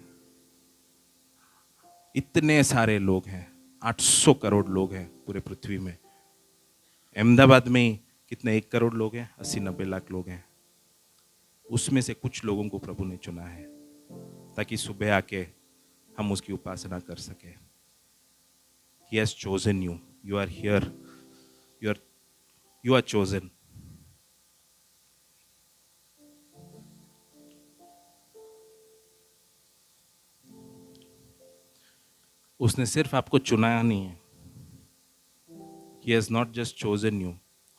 इतने सारे लोग हैं, 800 करोड़ लोग हैं पूरे पृथ्वी में। अहमदाबाद में ही कितने 1 करोड़ लोग हैं, 80-90 लाख लोग हैं। उसमें से कुछ लोगों को प्रभु ने चुना है ताकि सुबह आके हम उसकी उपासना कर सके। He has chosen you. You are here. You are chosen. उसने सिर्फ आपको चुना नहीं है। He has not just chosen you.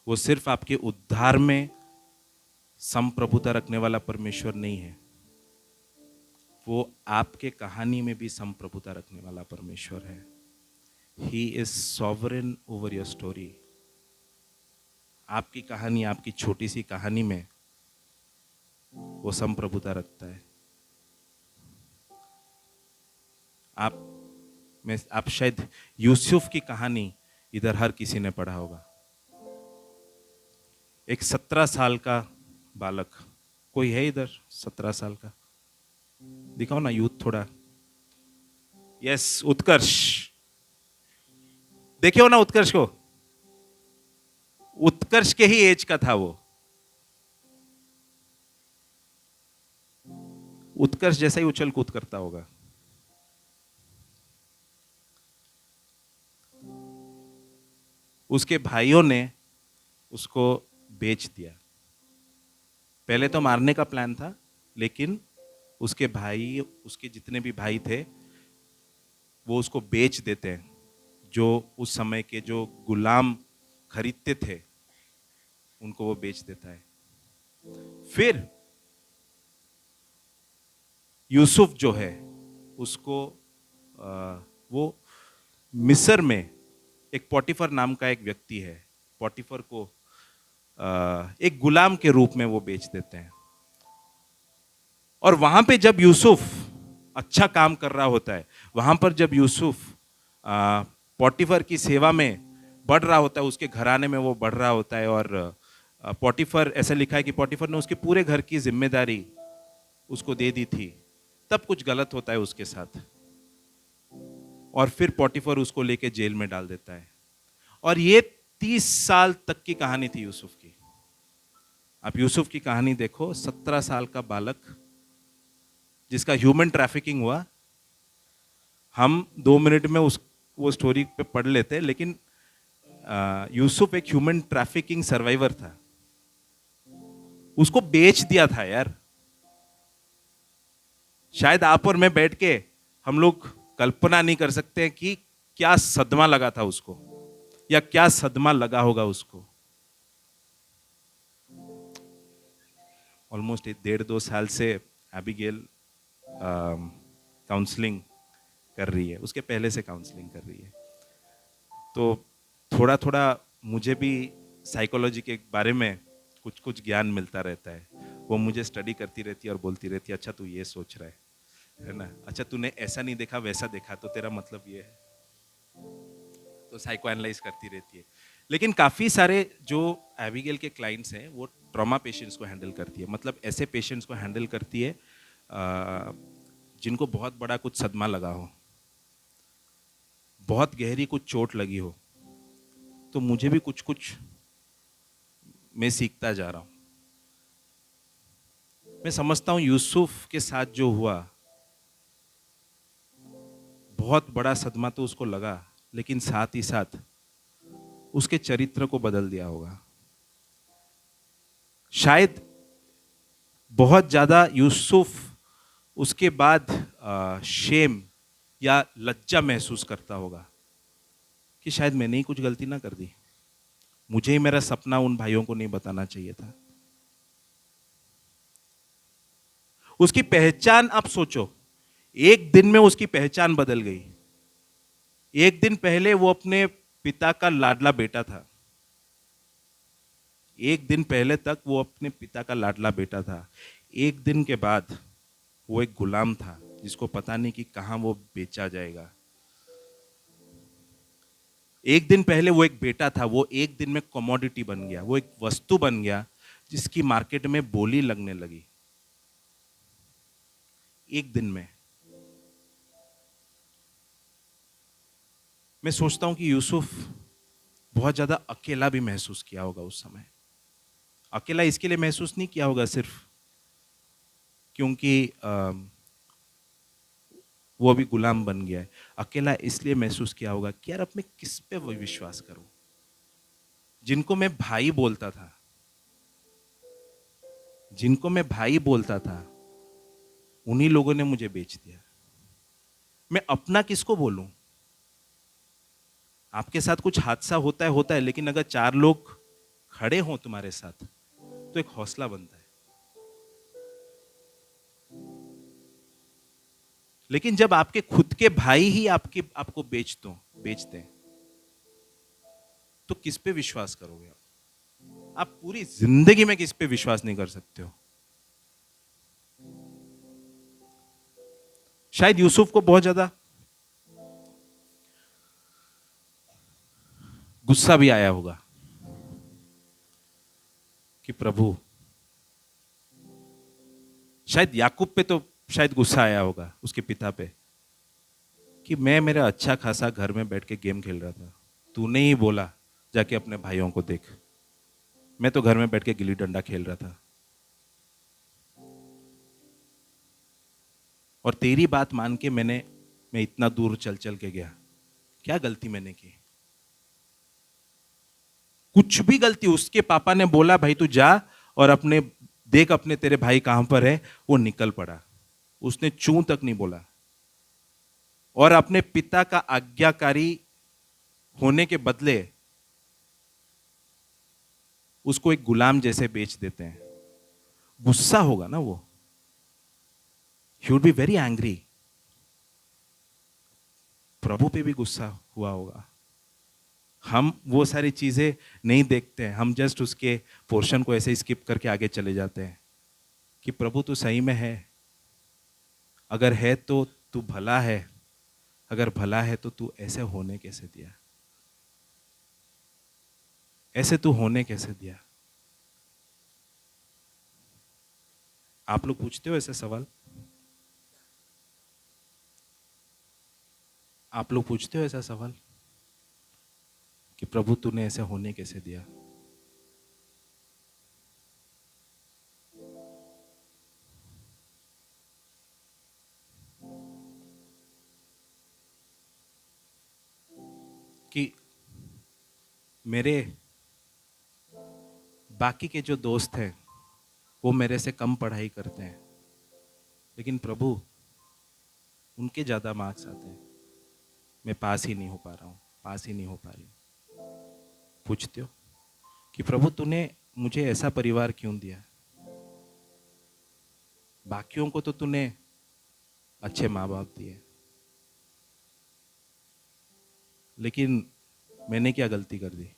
वो सिर्फ आपके उद्धार में संप्रभुता रखने वाला परमेश्वर नहीं है, वो आपके कहानी में भी संप्रभुता रखने वाला परमेश्वर है। He is sovereign over your story. आपकी कहानी, आपकी छोटी सी कहानी में वो संप्रभुता रखता है। आप शायद यूसुफ की कहानी इधर हर किसी ने पढ़ा होगा। एक 17 साल का बालक, कोई है इधर 17 साल का? दिखाओ ना यूथ थोड़ा। यस, उत्कर्ष, देखे हो ना उत्कर्ष को? उत्कर्ष के ही एज का था वो। उत्कर्ष जैसा ही उछल कूद करता होगा। उसके भाइयों ने उसको बेच दिया। पहले तो मारने का प्लान था, लेकिन उसके भाई, उसके जितने भी भाई थे वो उसको बेच देते हैं। जो उस समय के जो गुलाम खरीदते थे उनको वो बेच देता है। फिर यूसुफ जो है उसको वो मिस्र में एक पोटीफर नाम का एक व्यक्ति है, पोटीफर को एक गुलाम के रूप में वो बेच देते हैं। और वहां पे जब यूसुफ अच्छा काम कर रहा होता है, वहां पर जब यूसुफ पोटीफर की सेवा में बढ़ रहा होता है, उसके घराने में वो बढ़ रहा होता है, और पोटीफर, ऐसा लिखा है कि पोटीफर ने उसके पूरे घर की जिम्मेदारी उसको दे दी थी। तब कुछ गलत होता है उसके साथ, और फिर पोटीफर उसको लेके जेल में डाल देता है। और ये 30 साल तक की कहानी थी यूसुफ की। आप यूसुफ की कहानी देखो, 17 साल का बालक जिसका ह्यूमन ट्रैफिकिंग हुआ। हम 2 मिनट में वो स्टोरी पे पढ़ लेते हैं, लेकिन यूसुफ एक ह्यूमन ट्रैफिकिंग सर्वाइवर था। उसको बेच दिया था यार। शायद आप और मैं बैठ के हम लोग कल्पना नहीं कर सकते कि क्या सदमा लगा था उसको, या क्या सदमा लगा होगा उसको। ऑलमोस्ट 1.5-2 साल से एबिगेल काउंसलिंग कर रही है, उसके पहले से काउंसलिंग कर रही है। तो थोड़ा थोड़ा मुझे भी साइकोलॉजी के बारे में कुछ कुछ ज्ञान मिलता रहता है। वो मुझे स्टडी करती रहती है और बोलती रहती है, अच्छा तू ये सोच रहा है ना, अच्छा तूने ऐसा नहीं देखा वैसा देखा, तो तेरा मतलब ये है। तो साइको एनालाइज करती रहती है। लेकिन काफ़ी सारे जो एबिगेल के क्लाइंट्स हैं वो ट्रॉमा पेशेंट्स को हैंडल करती है। मतलब ऐसे पेशेंट्स को हैंडल करती है जिनको बहुत बड़ा कुछ सदमा लगा हो, बहुत गहरी कुछ चोट लगी हो। तो मुझे भी कुछ कुछ मैं सीखता जा रहा हूँ। मैं समझता हूँ यूसुफ के साथ जो हुआ, बहुत बड़ा सदमा तो उसको लगा, लेकिन साथ ही साथ उसके चरित्र को बदल दिया होगा। शायद बहुत ज्यादा यूसुफ उसके बाद शेम या लज्जा महसूस करता होगा कि शायद मैंने ही कुछ गलती ना कर दी, मुझे ही मेरा सपना उन भाइयों को नहीं बताना चाहिए था। उसकी पहचान, आप सोचो, एक दिन में उसकी पहचान बदल गई। एक दिन पहले वो अपने पिता का लाडला बेटा था। एक दिन पहले तक वो अपने पिता का लाडला बेटा था। एक दिन के बाद वो एक गुलाम था जिसको पता नहीं कि कहाँ वो बेचा जाएगा। एक दिन पहले वो एक बेटा था, वो एक दिन में कमोडिटी बन गया, वो एक वस्तु बन गया जिसकी मार्केट में बोली लगने लगी। एक दिन में। मैं सोचता हूं कि यूसुफ बहुत ज्यादा अकेला भी महसूस किया होगा उस समय। अकेला इसके लिए महसूस नहीं किया होगा सिर्फ क्योंकि वो अभी गुलाम बन गया है। अकेला इसलिए महसूस किया होगा कि यार अब मैं किस पे वो विश्वास करूं। जिनको मैं भाई बोलता था, जिनको मैं भाई बोलता था, उन्हीं लोगों ने मुझे बेच दिया। मैं अपना किसको बोलूं। आपके साथ कुछ हादसा होता है, लेकिन अगर 4 लोग खड़े हों तुम्हारे साथ तो एक हौसला बनता है। लेकिन जब आपके खुद के भाई ही आपको बेचते हैं तो किस पे विश्वास करोगे आप पूरी जिंदगी में किस पे विश्वास नहीं कर सकते हो। शायद यूसुफ को बहुत ज्यादा गुस्सा भी आया होगा कि प्रभु, शायद याकूब पे तो शायद गुस्सा आया होगा उसके पिता पे कि मैं मेरा अच्छा खासा घर में बैठ के गेम खेल रहा था, तूने ही बोला जाके अपने भाइयों को देख। मैं तो घर में बैठ के गिल्ली डंडा खेल रहा था और तेरी बात मान के मैं इतना दूर चल चल के गया। क्या गलती मैंने की। कुछ भी गलती। उसके पापा ने बोला भाई तू जा और अपने देख अपने तेरे भाई कहां पर है, वो निकल पड़ा। उसने चूं तक नहीं बोला और अपने पिता का आज्ञाकारी होने के बदले उसको एक गुलाम जैसे बेच देते हैं। गुस्सा होगा ना वो। He would be very angry. प्रभु पे भी गुस्सा हुआ होगा। हम वो सारी चीजें नहीं देखते हैं, हम जस्ट उसके पोर्शन को ऐसे स्किप करके आगे चले जाते हैं कि प्रभु तू सही में है, अगर है तो तू भला है, अगर भला है तो तू ऐसे होने कैसे दिया, ऐसे तू होने कैसे दिया। आप लोग पूछते हो ऐसे सवाल? आप लोग पूछते हो ऐसा सवाल कि प्रभु तूने ऐसे होने कैसे दिया। कि मेरे बाकी के जो दोस्त हैं वो मेरे से कम पढ़ाई करते हैं, लेकिन प्रभु उनके ज़्यादा मार्क्स आते हैं, मैं पास ही नहीं हो पा रहा हूँ, पास ही नहीं हो पा रही हूँ। पूछते हो कि प्रभु तूने मुझे ऐसा परिवार क्यों दिया। बाकियों को तो तूने अच्छे माँ बाप दिए, लेकिन मैंने क्या गलती कर दी।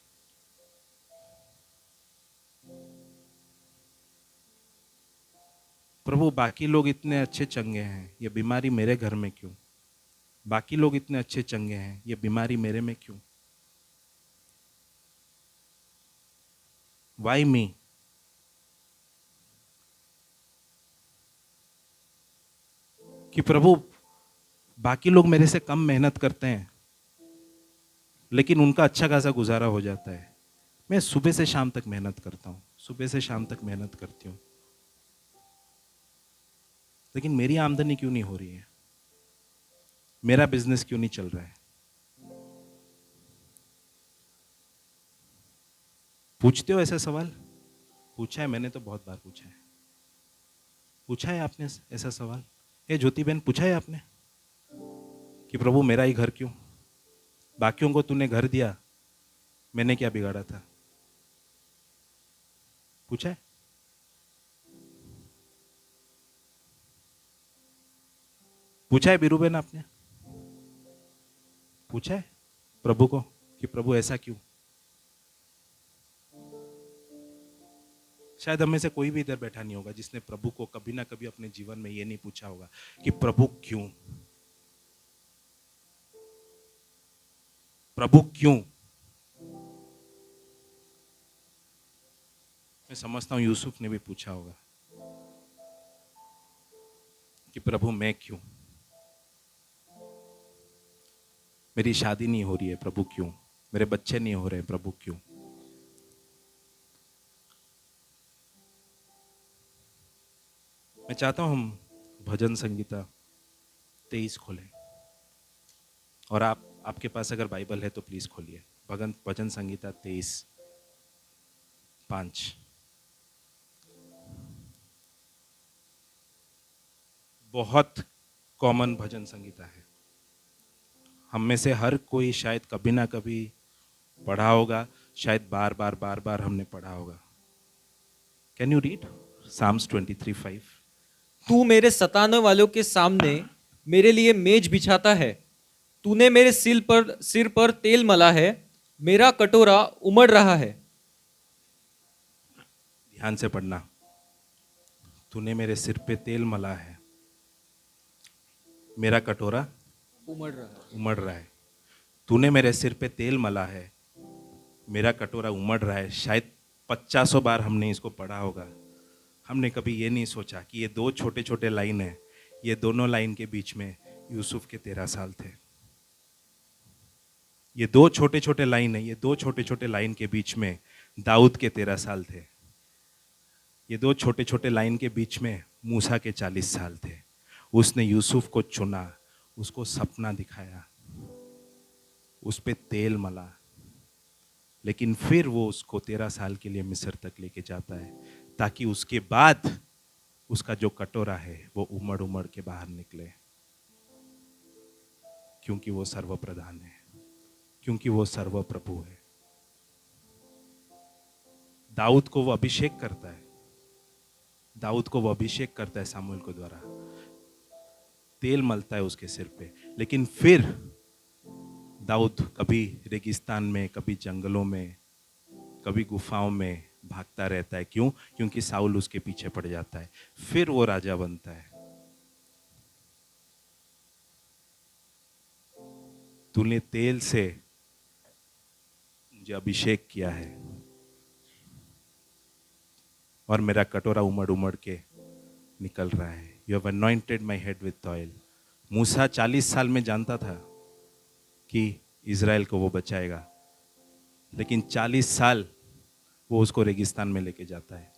प्रभु बाकी लोग इतने अच्छे चंगे हैं, ये बीमारी मेरे घर में क्यों। बाकी लोग इतने अच्छे चंगे हैं, ये बीमारी मेरे में क्यों। Why me. कि प्रभु बाकी लोग मेरे से कम मेहनत करते हैं लेकिन उनका अच्छा खासा गुजारा हो जाता है। मैं सुबह से शाम तक मेहनत करता हूँ, सुबह से शाम तक मेहनत करती हूँ, लेकिन मेरी आमदनी क्यों नहीं हो रही है, मेरा बिजनेस क्यों नहीं चल रहा है। पूछते हो ऐसा सवाल? पूछा है मैंने तो बहुत बार पूछा है। पूछा है आपने ऐसा सवाल? ये ज्योति बहन पूछा है आपने कि प्रभु मेरा ही घर क्यों, बाकियों को तूने घर दिया, मैंने क्या बिगाड़ा था। पूछा है? पूछा है बीरू बहन आपने? पूछा है प्रभु को कि प्रभु ऐसा क्यों। शायद हमें से कोई भी इधर बैठा नहीं होगा जिसने प्रभु को कभी ना कभी अपने जीवन में ये नहीं पूछा होगा कि प्रभु क्यों, प्रभु क्यों। मैं समझता हूं यूसुफ ने भी पूछा होगा कि प्रभु मैं क्यों, मेरी शादी नहीं हो रही है प्रभु क्यों, मेरे बच्चे नहीं हो रहे प्रभु क्यों। मैं चाहता हूं हम भजन संगीता 23 खोलें, और आपके पास अगर बाइबल है तो प्लीज खोलिए भजन संगीता 23:5। बहुत कॉमन भजन संगीता है, हम में से हर कोई शायद कभी ना कभी पढ़ा होगा, शायद बार बार हमने पढ़ा होगा। Can you read Psalms 23:5? तू मेरे सताने वालों के सामने मेरे लिए मेज बिछाता है, तूने मेरे सिर पर तेल मला है, मेरा कटोरा उमड़ रहा है। ध्यान से पढ़ना। तूने मेरे सिर पे तेल मला है, मेरा कटोरा उमड़ रहा है। तूने मेरे सिर पे तेल मला है, मेरा कटोरा उमड़ रहा है। शायद 50 बार हमने इसको पढ़ा होगा। हमने कभी ये नहीं सोचा कि ये दो छोटे छोटे लाइन है, ये दोनों लाइन के बीच में यूसुफ के 13 साल थे। ये दो छोटे छोटे लाइन है, ये दो छोटे छोटे लाइन के बीच में दाऊद के 13 साल थे। ये दो छोटे छोटे लाइन के बीच में मूसा के 40 साल थे। उसने यूसुफ को चुना, उसको सपना दिखाया, उस पे तेल मला, लेकिन फिर वो उसको 13 साल के लिए मिस्र तक लेके जाता है, ताकि उसके बाद उसका जो कटोरा है वो उमड़ उमड़ के बाहर निकले, क्योंकि वो सर्वप्रधान है, क्योंकि वो सर्वप्रभु है। दाऊद को वो अभिषेक करता है, दाऊद को वो अभिषेक करता है सामुएल के द्वारा, तेल मलता है उसके सिर पे। लेकिन फिर दाऊद कभी रेगिस्तान में, कभी जंगलों में, कभी गुफाओं में भागता रहता है। क्यों? क्योंकि साउल उसके पीछे पड़ जाता है। फिर वो राजा बनता है। तूने तेल से मुझे अभिषेक किया है और मेरा कटोरा उमड़ उमड़ के निकल रहा है। You have anointed my head with oil. मूसा 40 साल में जानता था कि इज़राइल को वो बचाएगा, लेकिन 40 साल वो उसको रेगिस्तान में लेके जाता है।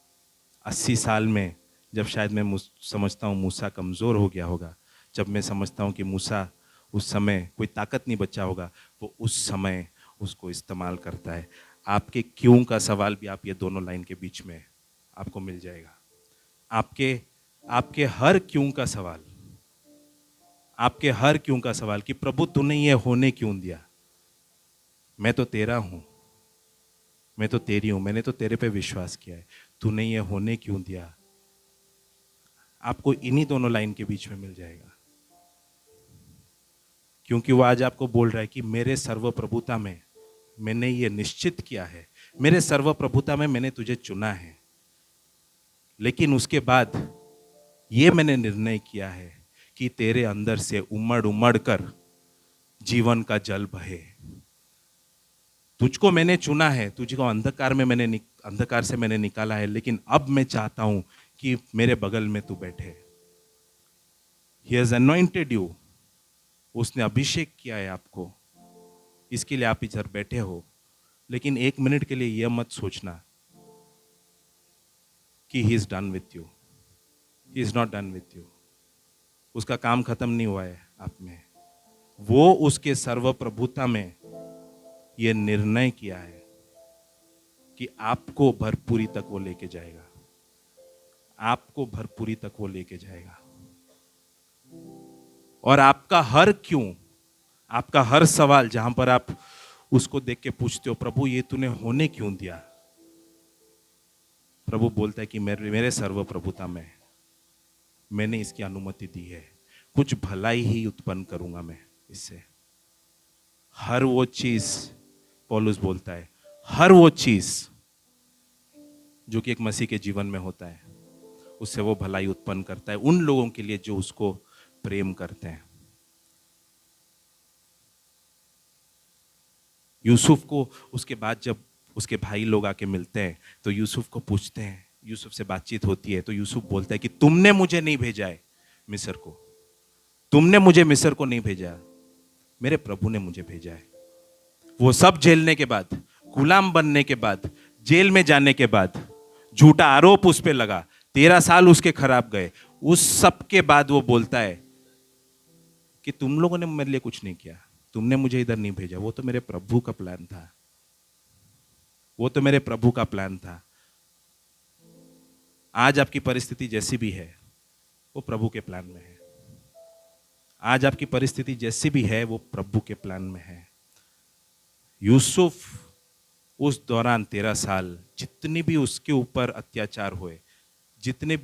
80 साल में जब शायद मैं समझता हूँ मूसा कमज़ोर हो गया होगा, जब मैं समझता हूँ कि मूसा उस समय कोई ताकत नहीं बचा होगा, वो उस समय उसको इस्तेमाल करता है। आपके क्यों का सवाल भी आप ये दोनों लाइन के बीच में आपको मिल जाएगा। आपके हर क्यों का सवाल, आपके हर क्यों का सवाल कि प्रभु तूने ये होने क्यों दिया, मैं तो तेरा हूं, मैं तो तेरी हूं, मैंने तो तेरे पे विश्वास किया है, तूने ये होने क्यों दिया। आपको इन्हीं दोनों लाइन के बीच में मिल जाएगा, क्योंकि वो आज आपको बोल रहा है कि मेरे सर्वप्रभुता में मैंने ये निश्चित किया है, मेरे सर्वप्रभुता में मैंने तुझे चुना है, लेकिन उसके बाद ये मैंने निर्णय किया है कि तेरे अंदर से उमड़ उमड़ कर जीवन का जल बहे। तुझको मैंने चुना है, तुझको अंधकार से मैंने निकाला है, लेकिन अब मैं चाहता हूं कि मेरे बगल में तू बैठे। He has anointed you। उसने अभिषेक किया है आपको, इसके लिए आप इधर बैठे हो। लेकिन एक मिनट के लिए यह मत सोचना कि he is done with you। He is not done with you। उसका काम खत्म नहीं हुआ है आप में। वो उसके सर्वप्रभुता में ये निर्णय किया है कि आपको भरपूरी तक वो लेके जाएगा, आपको भरपूरी तक वो लेके जाएगा। और आपका हर क्यों, आपका हर सवाल जहां पर आप उसको देख के पूछते हो प्रभु ये तूने होने क्यों दिया, प्रभु बोलता है कि मेरे सर्वप्रभुता में मैंने इसकी अनुमति दी है, कुछ भलाई ही उत्पन्न करूंगा मैं इससे। हर वो चीज पौलुस बोलता है, हर वो चीज जो कि एक मसीह के जीवन में होता है, उससे वो भलाई उत्पन्न करता है उन लोगों के लिए जो उसको प्रेम करते हैं। यूसुफ को उसके बाद जब उसके भाई लोग आके मिलते हैं तो यूसुफ को पूछते हैं, यूसुफ से बातचीत होती है तो यूसुफ बोलता है कि तुमने मुझे नहीं भेजा है मिस्र को, तुमने मुझे मिस्र को नहीं भेजा, मेरे प्रभु ने मुझे भेजा है। वो सब झेलने के बाद, गुलाम बनने के बाद, जेल में जाने के बाद, झूठा आरोप उस पर लगा, 13 साल उसके खराब गए, उस सब के बाद वो बोलता है कि तुम लोगों ने मेरे लिए कुछ नहीं किया, तुमने मुझे इधर नहीं भेजा, वो तो मेरे प्रभु का प्लान था, वो तो मेरे प्रभु का प्लान था। आज आपकी परिस्थिति जैसी भी है वो प्रभु के प्लान में है। आज आपकी परिस्थिति जैसी भी है वो प्रभु के प्लान में है। यूसुफ उस दौरान 13 साल जितनी भी उसके ऊपर अत्याचार हुए, जितने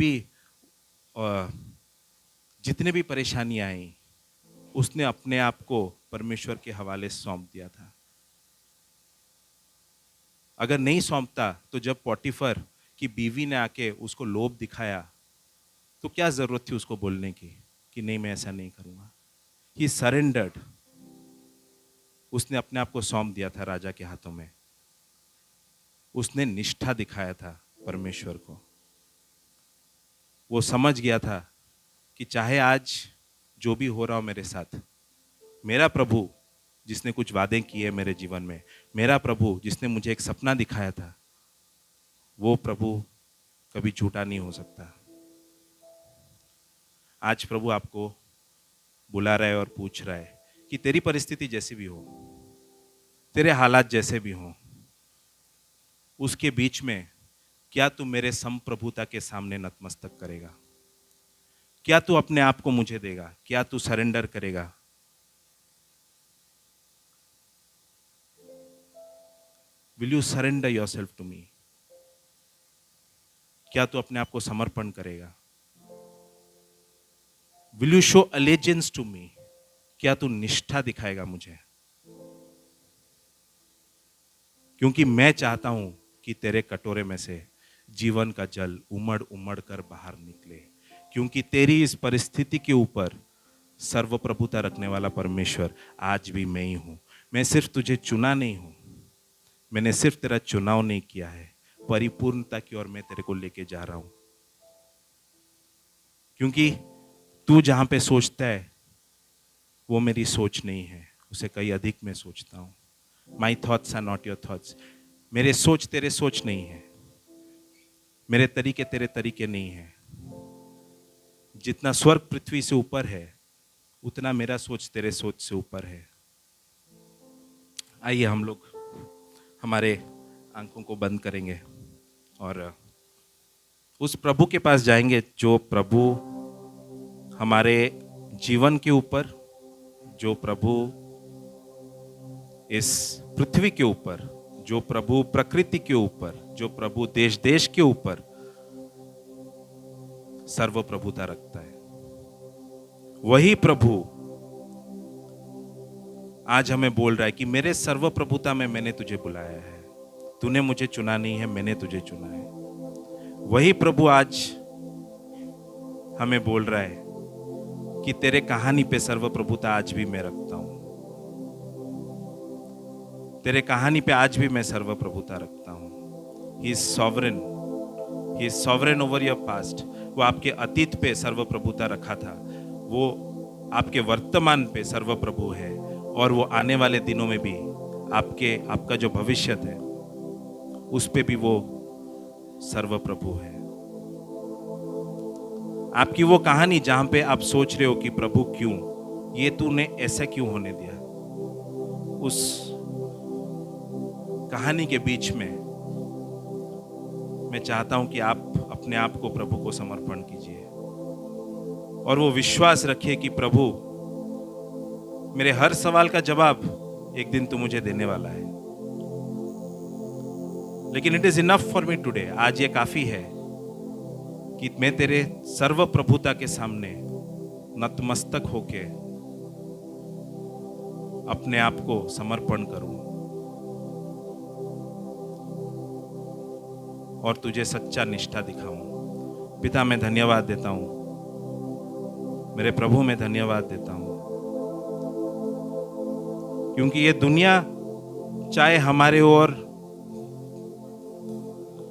भी परेशानियां आई, उसने अपने आप को परमेश्वर के हवाले सौंप दिया था। अगर नहीं सौंपता तो जब पोटीफर की बीवी ने आके उसको लोभ दिखाया तो क्या जरूरत थी उसको बोलने की कि नहीं मैं ऐसा नहीं करूंगा। ही सरेंडर्ड, उसने अपने आप को सौंप दिया था राजा के हाथों में। उसने निष्ठा दिखाया था परमेश्वर को। वो समझ गया था कि चाहे आज जो भी हो रहा हो मेरे साथ, मेरा प्रभु जिसने कुछ वादे किए मेरे जीवन में, मेरा प्रभु जिसने मुझे एक सपना दिखाया था, वो प्रभु कभी झूठा नहीं हो सकता। आज प्रभु आपको बुला रहा है और पूछ रहा है कि तेरी परिस्थिति जैसी भी हो, तेरे हालात जैसे भी हों, उसके बीच में क्या तू मेरे संप्रभुता के सामने नतमस्तक करेगा? क्या तू अपने आप को मुझे देगा? क्या तू सरेंडर करेगा? Will you surrender yourself to me? क्या तू अपने आप को समर्पण करेगा? Will you show allegiance to me? क्या तू निष्ठा दिखाएगा मुझे? क्योंकि मैं चाहता हूं कि तेरे कटोरे में से जीवन का जल उमड़ उमड़ कर बाहर निकले, क्योंकि तेरी इस परिस्थिति के ऊपर सर्वप्रभुता रखने वाला परमेश्वर आज भी मैं ही हूं। मैं सिर्फ तुझे चुना नहीं हूं, मैंने सिर्फ तेरा चुनाव नहीं किया है, परिपूर्णता की ओर मैं तेरे को लेके जा रहा हूं। क्योंकि तू जहां पे सोचता है वो मेरी सोच नहीं है, उसे कहीं अधिक मैं सोचता हूं। My thoughts are not your thoughts. मेरे सोच तेरे सोच नहीं है, मेरे तरीके तेरे तरीके नहीं है। जितना स्वर्ग पृथ्वी से ऊपर है उतना मेरा सोच तेरे सोच से ऊपर है। आइए हम लोग हमारे आंखों को बंद करेंगे और उस प्रभु के पास जाएंगे जो प्रभु हमारे जीवन के ऊपर, जो प्रभु इस पृथ्वी के ऊपर, जो प्रभु प्रकृति के ऊपर, जो प्रभु देश देश के ऊपर सर्वप्रभुता रखता है। वही प्रभु आज हमें बोल रहा है कि मेरे सर्वप्रभुता में मैंने तुझे बुलाया है, तूने मुझे चुना नहीं है, मैंने तुझे चुना है। वही प्रभु आज हमें बोल रहा है कि तेरे कहानी पे सर्वप्रभुता आज भी मैं रखता हूं, तेरे कहानी पे आज भी मैं सर्वप्रभुता रखता हूं। He is sovereign, he is sovereign over your past. वो आपके अतीत पे सर्वप्रभुता रखा था, वो आपके वर्तमान पे सर्वप्रभु है और वो आने वाले दिनों में भी आपका जो भविष्य है उस पे भी वो सर्वप्रभु है। आपकी वो कहानी जहां पे आप सोच रहे हो कि प्रभु क्यों, ये तूने ऐसा क्यों होने दिया, उस कहानी के बीच में मैं चाहता हूं कि आप अपने आप को प्रभु को समर्पण कीजिए और वो विश्वास रखिए कि प्रभु मेरे हर सवाल का जवाब एक दिन तू मुझे देने वाला है। लेकिन it is enough for me today, आज ये काफी है कि मैं तेरे सर्वप्रभुता के सामने नतमस्तक होके अपने आप को समर्पण करूं। और तुझे सच्चा निष्ठा दिखाऊं। पिता, मैं धन्यवाद देता हूं, मेरे प्रभु मैं धन्यवाद देता हूं, क्योंकि ये दुनिया चाहे हमारे ओर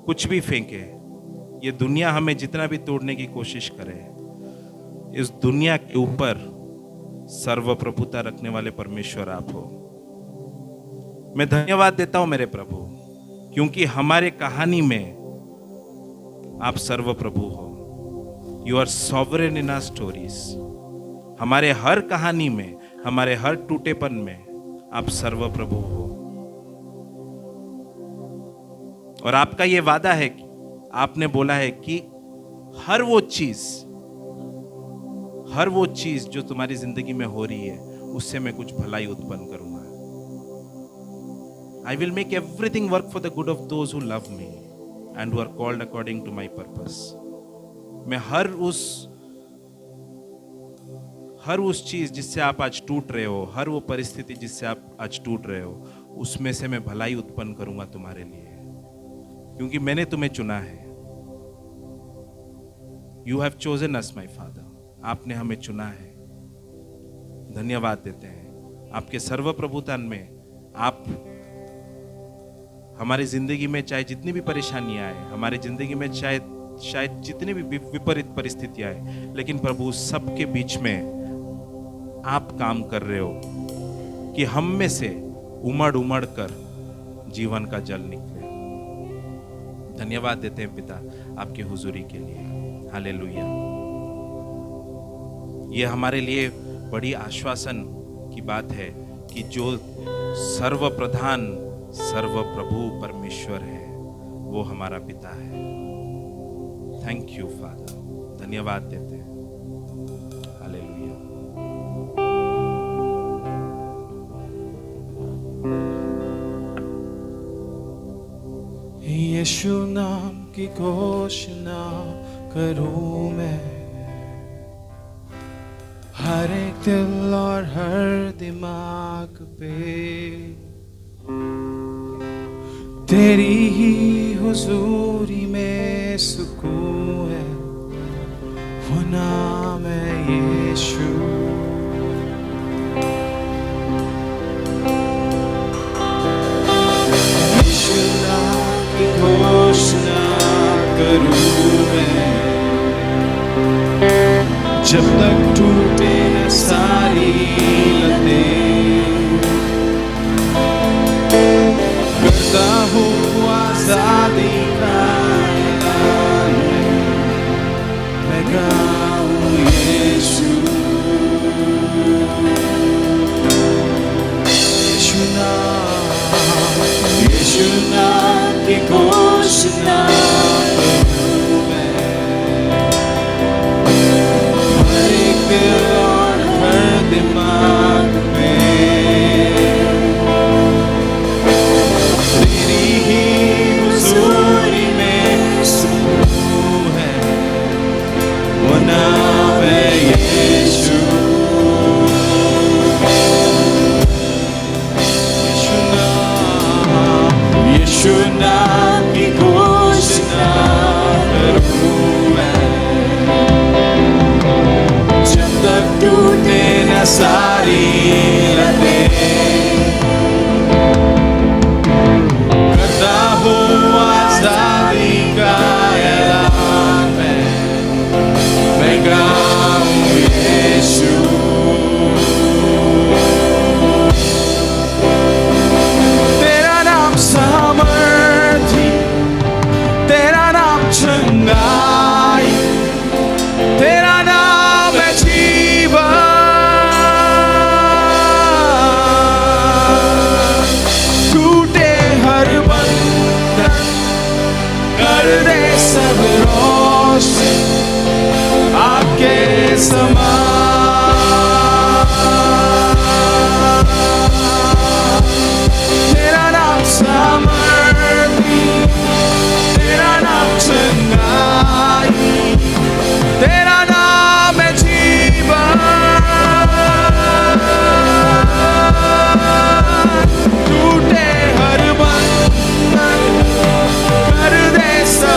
कुछ भी फेंके, ये दुनिया हमें जितना भी तोड़ने की कोशिश करे, इस दुनिया के ऊपर सर्वप्रभुता रखने वाले परमेश्वर आप हो। मैं धन्यवाद देता हूं मेरे प्रभु, क्योंकि हमारे कहानी में आप सर्वप्रभु हो। You are sovereign in our stories. हमारे हर कहानी में, हमारे हर टूटेपन में आप सर्वप्रभु हो। और आपका ये वादा है कि आपने बोला है कि हर वो चीज जो तुम्हारी जिंदगी में हो रही है, उससे मैं कुछ भलाई उत्पन्न करूंगा। I will make everything work for the good of those who love me and who are called according to my purpose. मैं हर उस चीज जिससे आप आज टूट रहे हो, हर वो परिस्थिति जिससे आप आज टूट रहे हो, उसमें से मैं भलाई उत्पन्न करूंगा तुम्हारे लिए, क्योंकि मैंने तुम्हें चुना है। You have chosen us, my Father. आपने हमें चुना है। धन्यवाद देते हैं आपके सर्वप्रभुता में। आप हमारी जिंदगी में चाहे जितनी भी परेशानियां आए, हमारी जिंदगी में शायद जितनी भी विपरीत परिस्थितियां आए, लेकिन प्रभु सबके बीच में आप काम कर रहे हो कि हम में से उमड़ उमड़ कर जीवन का जल निकले। धन्यवाद देते हैं पिता आपके हुजूरी के लिए। हालेलुया। ये हमारे लिए बड़ी आश्वासन की बात है कि जो सर्वप्रधान सर्वप्रभु परमेश्वर है, वो हमारा पिता है। Thank you father. धन्यवाद देते हैं। हालेलुया। यीशु नाम की घोषणा करूं मैं, हर एक दिल और हर दिमाग पे तेरी ही हुजूरी में सुकून है, वो नाम है यीशु। यीशु नाम की घोषणा करूं मैं, जब तक टूटे न सारी लतें, करता हूँ आजादी का ऐलान, मैं गाऊं यीशु। यीशु नाम की घोषणा करूं मैं, हर एक दिल और हर दिमाग में तेरी ही हुजूरी में सुकून है, वो नाम है यीशु। यीशु नाम की घोषणा करूं मैं, जब तक टूटे न सारी लतें, करता हूँ आजादी का ऐलान, मैं गाऊं यीशु। तेरा नाम सामर्थी, तेरा नाम चंगाई, तेरा नाम है जीवन। टूटे हर बंधन, कर दे सब रोशन आपके समान। तेरा नाम सामर्थी, तेरा नाम चंगाई, तेरा नाम है जीवन। टूटे हर बंधन, कर दे सब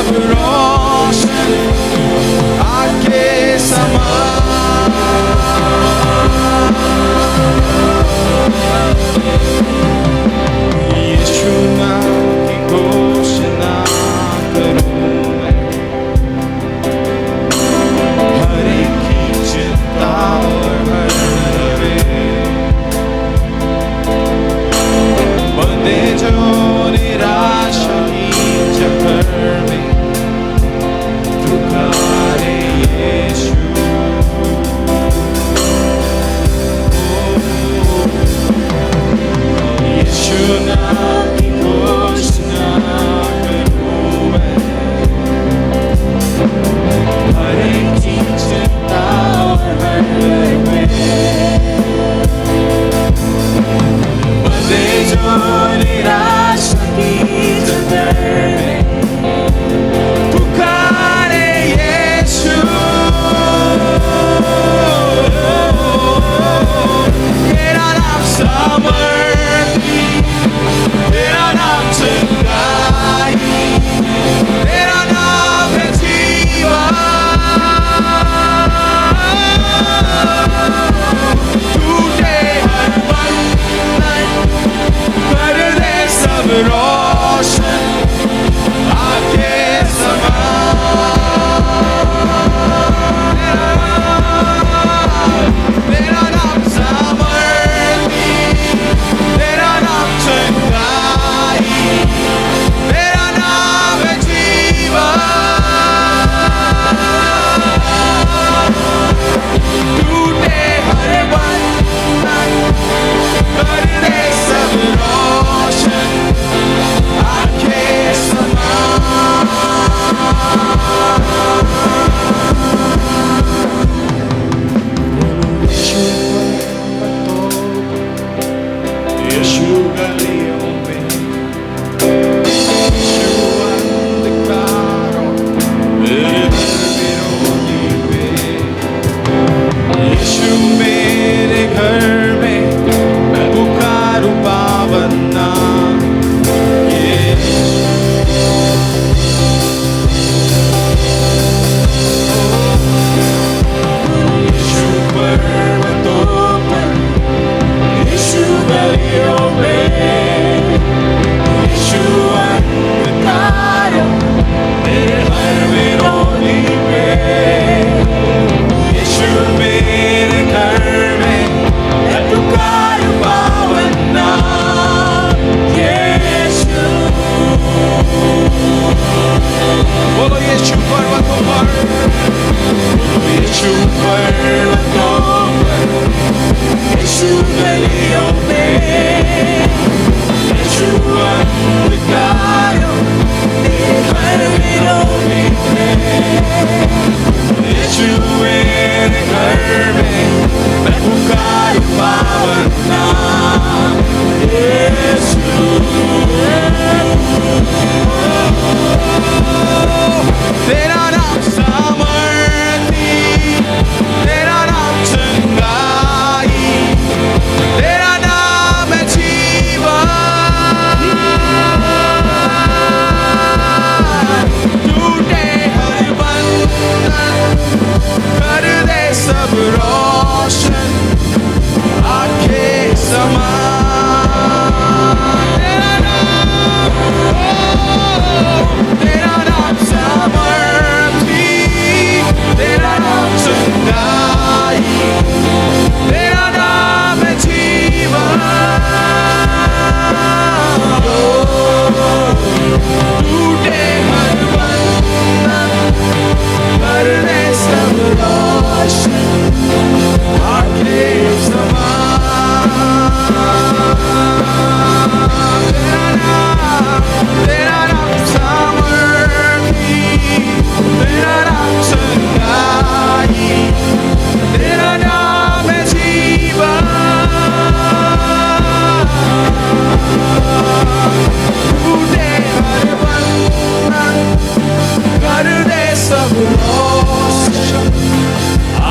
पर्वतों पर यीशु गलियों में यीशु अंधकारों तेरे घर में रोते यीशु मेरे घर में मैं पुकारूं पावन नाम यीशु तेरा नाम सामर्थी तेरा नाम चंगाई तेरा नाम है जीवन टूटे हर बंधन कर दे सब रोशन आंखें समान तेरा नाम सामर्थी तेरा नाम चंगाई तेरा नाम है जीवन टूटे हर बंधन कर दे सब रोशन आंखें समान तेरा नाम सामर्थी तेरा नाम चंगाई तेरा नाम है जीवन टूटे हर बंधन कर दे सब रोशन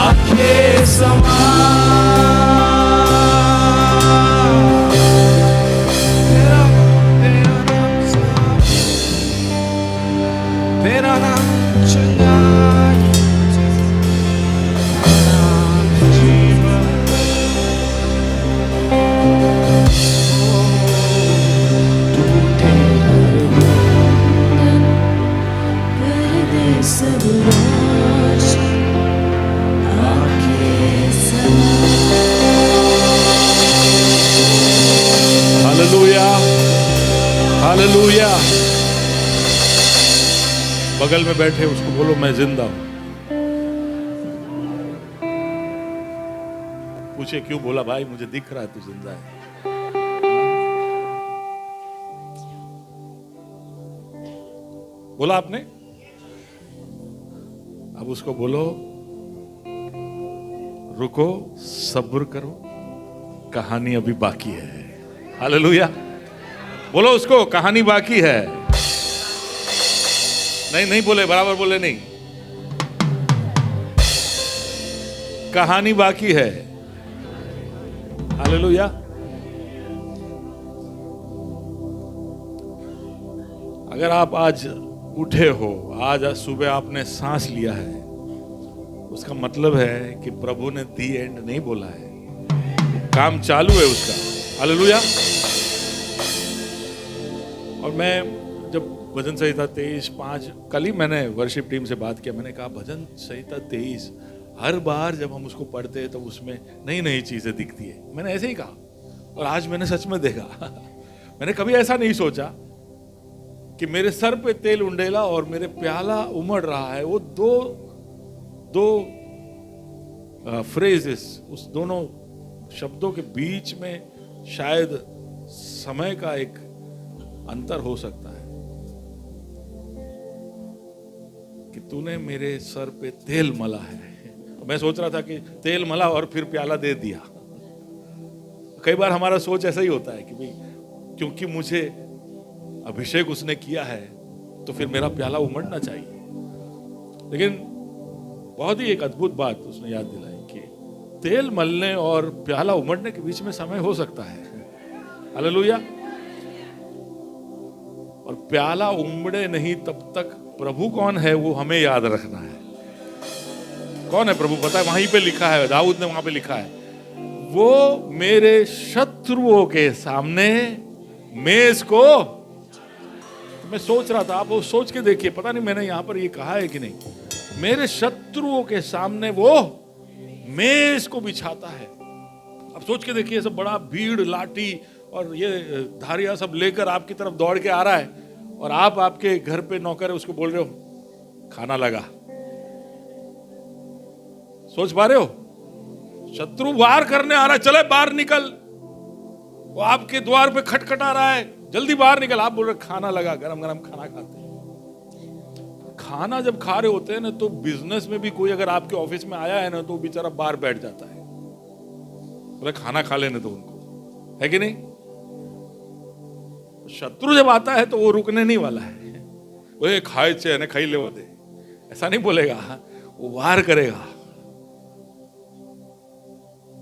आंखें समान तेरा नाम चंगाई नाम जीवन टूटे हर बंधन कर दे सब रोशन आंखें हालेलुया हालेलुया। बगल में बैठे उसको बोलो मैं जिंदा हूं। पूछे क्यों? बोला भाई मुझे दिख रहा है तू जिंदा है। बोला आपने? अब उसको बोलो रुको सब्र करो कहानी अभी बाकी है। हालेलुया। बोलो उसको कहानी बाकी है। नहीं बोले, बराबर बोले नहीं। कहानी बाकी है। हालेलुया। अगर आप आज उठे हो, आज सुबह आपने सांस लिया है, उसका मतलब है कि प्रभु ने दी एंड नहीं बोला है, काम चालू है उसका। हालेलुया। और मैं जब भजन संहिता 23:5 कल ही मैंने वर्शिप टीम से बात किया, मैंने कहा भजन संहिता 23 हर बार जब हम उसको पढ़ते हैं तो उसमें नई नई चीजें दिखती है। मैंने ऐसे ही कहा और आज मैंने सच में देखा। मैंने कभी ऐसा नहीं सोचा कि मेरे सर पे तेल उंडेला और मेरे प्याला उमड़ रहा है। वो दो फ्रेजेस, उस दोनों शब्दों के बीच में शायद समय का एक अंतर हो सकता है कि तूने मेरे सर पे तेल मला है। मैं सोच रहा था कि तेल मला और फिर प्याला दे दिया। कई बार हमारा सोच ऐसा ही होता है कि भाई क्योंकि मुझे अभिषेक उसने किया है तो फिर मेरा प्याला उमड़ना चाहिए। लेकिन बहुत ही एक अद्भुत बात उसने याद दिलाई कि तेल मलने और प्याला उमड़ने के बीच में समय हो सकता है। हालेलुया। और प्याला उमड़े नहीं तब तक प्रभु कौन है वो हमें याद रखना है। कौन है प्रभु? पता है, वहीं पे लिखा है, दाऊद ने वहां पे लिखा है, वो मेरे शत्रुओं के सामने मेज को। तो मैं सोच रहा था, आप वो सोच के देखिए, पता नहीं मैंने यहां पर ये कहा है कि नहीं, मेरे शत्रुओं के सामने वो मेज को बिछाता है। अब सोच के देखिए, सब बड़ा भीड़ लाठी और ये धारियां सब लेकर आपकी तरफ दौड़ के आ रहा है और आप आपके घर पे नौकर है उसको बोल रहे हो खाना लगा। सोच पा रहे हो? शत्रु वार करने आ रहा है, चले बाहर निकल। वो आपके द्वार पे खटखटा रहा है, जल्दी बाहर निकल। आप बोल रहे खाना लगा, गरम गरम खाना खाते हैं। खाना जब खा रहे होते हैं ना, तो बिजनेस में भी कोई अगर आपके ऑफिस में आया है ना, तो बेचारा बाहर बैठ जाता है, बोले खाना खा लेने दो उनको, है कि नहीं? शत्रु जब आता है तो वो रुकने नहीं वाला है। वो खाए चे खाई ले दे, ऐसा नहीं बोलेगा, वो वार करेगा।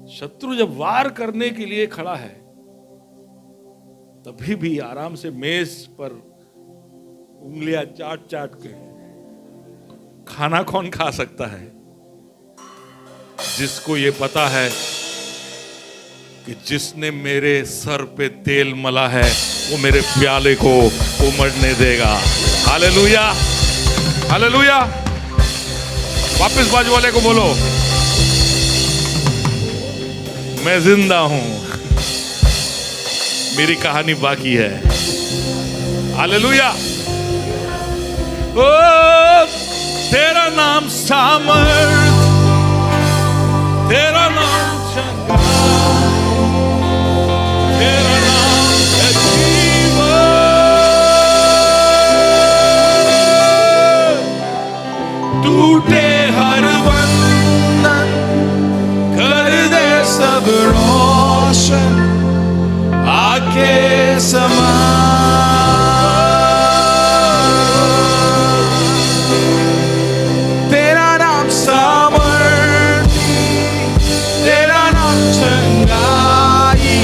शत्रु जब वार करने के लिए खड़ा है, तभी भी आराम से मेज पर उंगलियां चाट चाट के खाना कौन खा सकता है? जिसको ये पता है कि जिसने मेरे सर पे तेल मला है, वो मेरे प्याले को उमड़ने देगा। Hallelujah, hallelujah. वापस बाजू वाले को बोलो, मैं जिंदा हूं, मेरी कहानी बाकी है। हालेलुया। ओ तेरा नाम सामर्थ, तेरा नाम चंगाई, तेरा नाम है जीवन। टूटे हर बंधन, कर दे सब रोशन, आके समा। तेरा नाम सामर्थी, तेरा नाम चंगाई,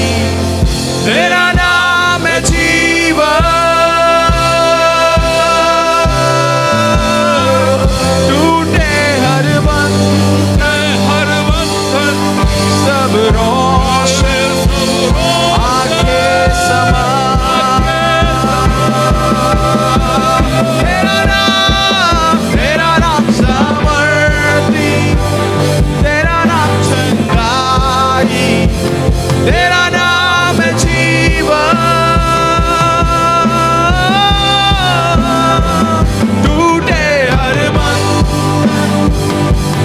तेरा नाम है जीवन। टूटे हर बंधन, सब रोशन, आके समा। तेरा नाम सामर्थी, तेरा नाम चंगाई, तेरा नाम है जीवन। टूटे हर बंधन,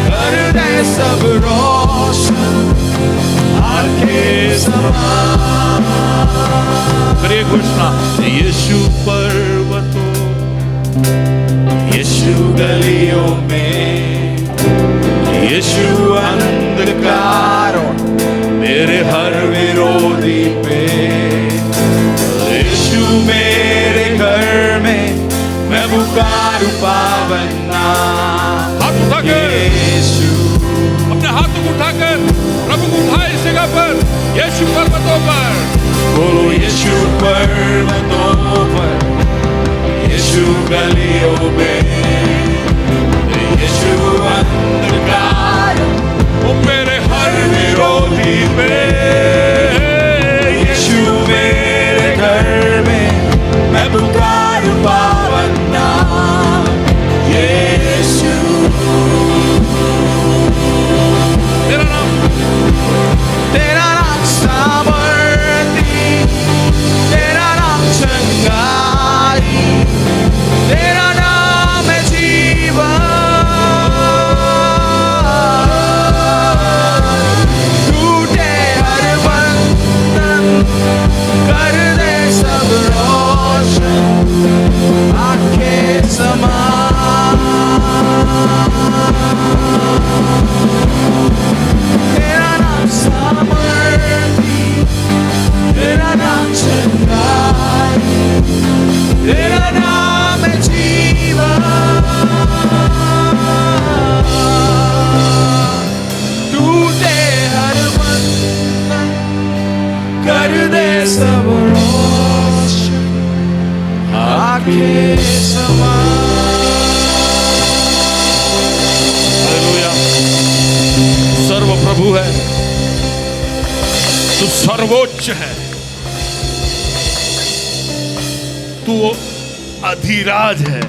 कर दे सब रोशन, आके समा। करिए घोषणा, यीशु पर्वतों, यीशु गलियों में, यीशु अंधकारों, मेरे हर विरोधी पे। यीशु मेरे घर में, मैं पुकारूं पावन नाम। हाथ उठाकर, यीशु, अपने हाथों को उठाकर प्रभु को उठाए इस जगह पर, यीशु पर्वतों पर बोलो। यीशु पर्वतों पर, यीशु गलियों में, यीशु अंधकार, वो मेरे हर विरोधी पे। यीशु मेरे घर में, मैं पुकारूं पावन नाम। यीशु तेरा नाम, तेरा नाम सामर्थी, तेरा नाम चंगाई, तेरा नाम है जीवन। टूटे हर बंधन, कर दे सब रोशन, आके समा। तेरा नाम सामर्थी, तेरा नाम चंगाई, तेरा नाम है जीवन। टूटे हर बंधन, कर दे सब रोशन, आके समा। हालेलुया। सर्व प्रभु है, तू सर्वोच्च है, तू अधिराज है,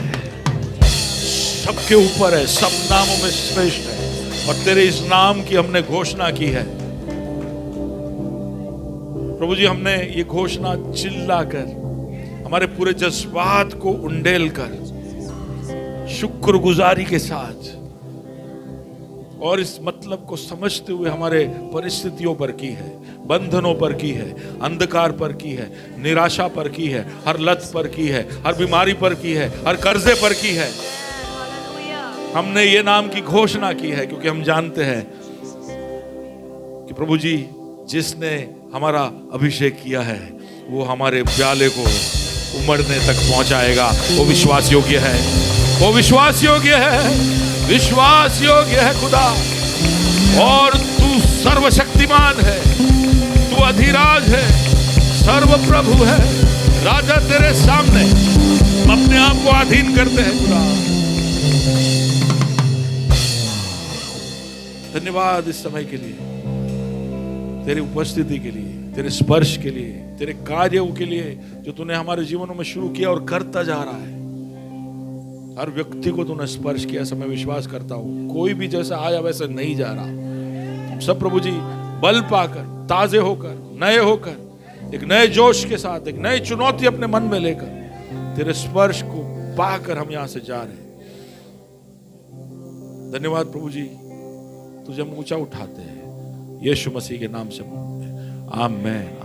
सबके ऊपर है, सब नामों में श्रेष्ठ है। और तेरे इस नाम की हमने घोषणा की है प्रभु जी। हमने ये घोषणा चिल्लाकर, हमारे पूरे जज्बात को उंडेल कर, शुक्रगुजारी के साथ और इस मतलब को समझते हुए हमारे परिस्थितियों पर की है, बंधनों पर की है, अंधकार पर की है, निराशा पर की है, हर लत पर की है, हर बीमारी पर की है, हर कर्जे पर की है। हमने ये नाम की घोषणा की है क्योंकि हम जानते हैं कि प्रभु जी जिसने हमारा अभिषेक किया है वो हमारे प्याले को उमड़ने तक पहुंचाएगा। वो विश्वास योग्य है, वो विश्वास योग्य है, विश्वास योग्य है खुदा। और तू सर्वशक्तिमान है, तू अधिराज है, सर्व प्रभु है, राजा तेरे सामने अपने आप को अधीन करते हैं खुदा। धन्यवाद इस समय के लिए, तेरी उपस्थिति के लिए, तेरे स्पर्श के लिए, तेरे कार्यों के लिए जो तूने हमारे जीवनों में शुरू किया और करता जा रहा है। हर व्यक्ति को तूने स्पर्श किया, समय विश्वास करता हूं कोई भी जैसा आया वैसा नहीं जा रहा। हम सब प्रभु जी बल पाकर, ताजे होकर, नए होकर, एक नए जोश के साथ, एक नई चुनौती अपने मन में लेकर तेरे स्पर्श को पाकर हम यहां से जा रहे हैं। धन्यवाद प्रभु जी, तुझे हम ऊंचा उठाते हैं यीशु मसीह के नाम से। आमीन।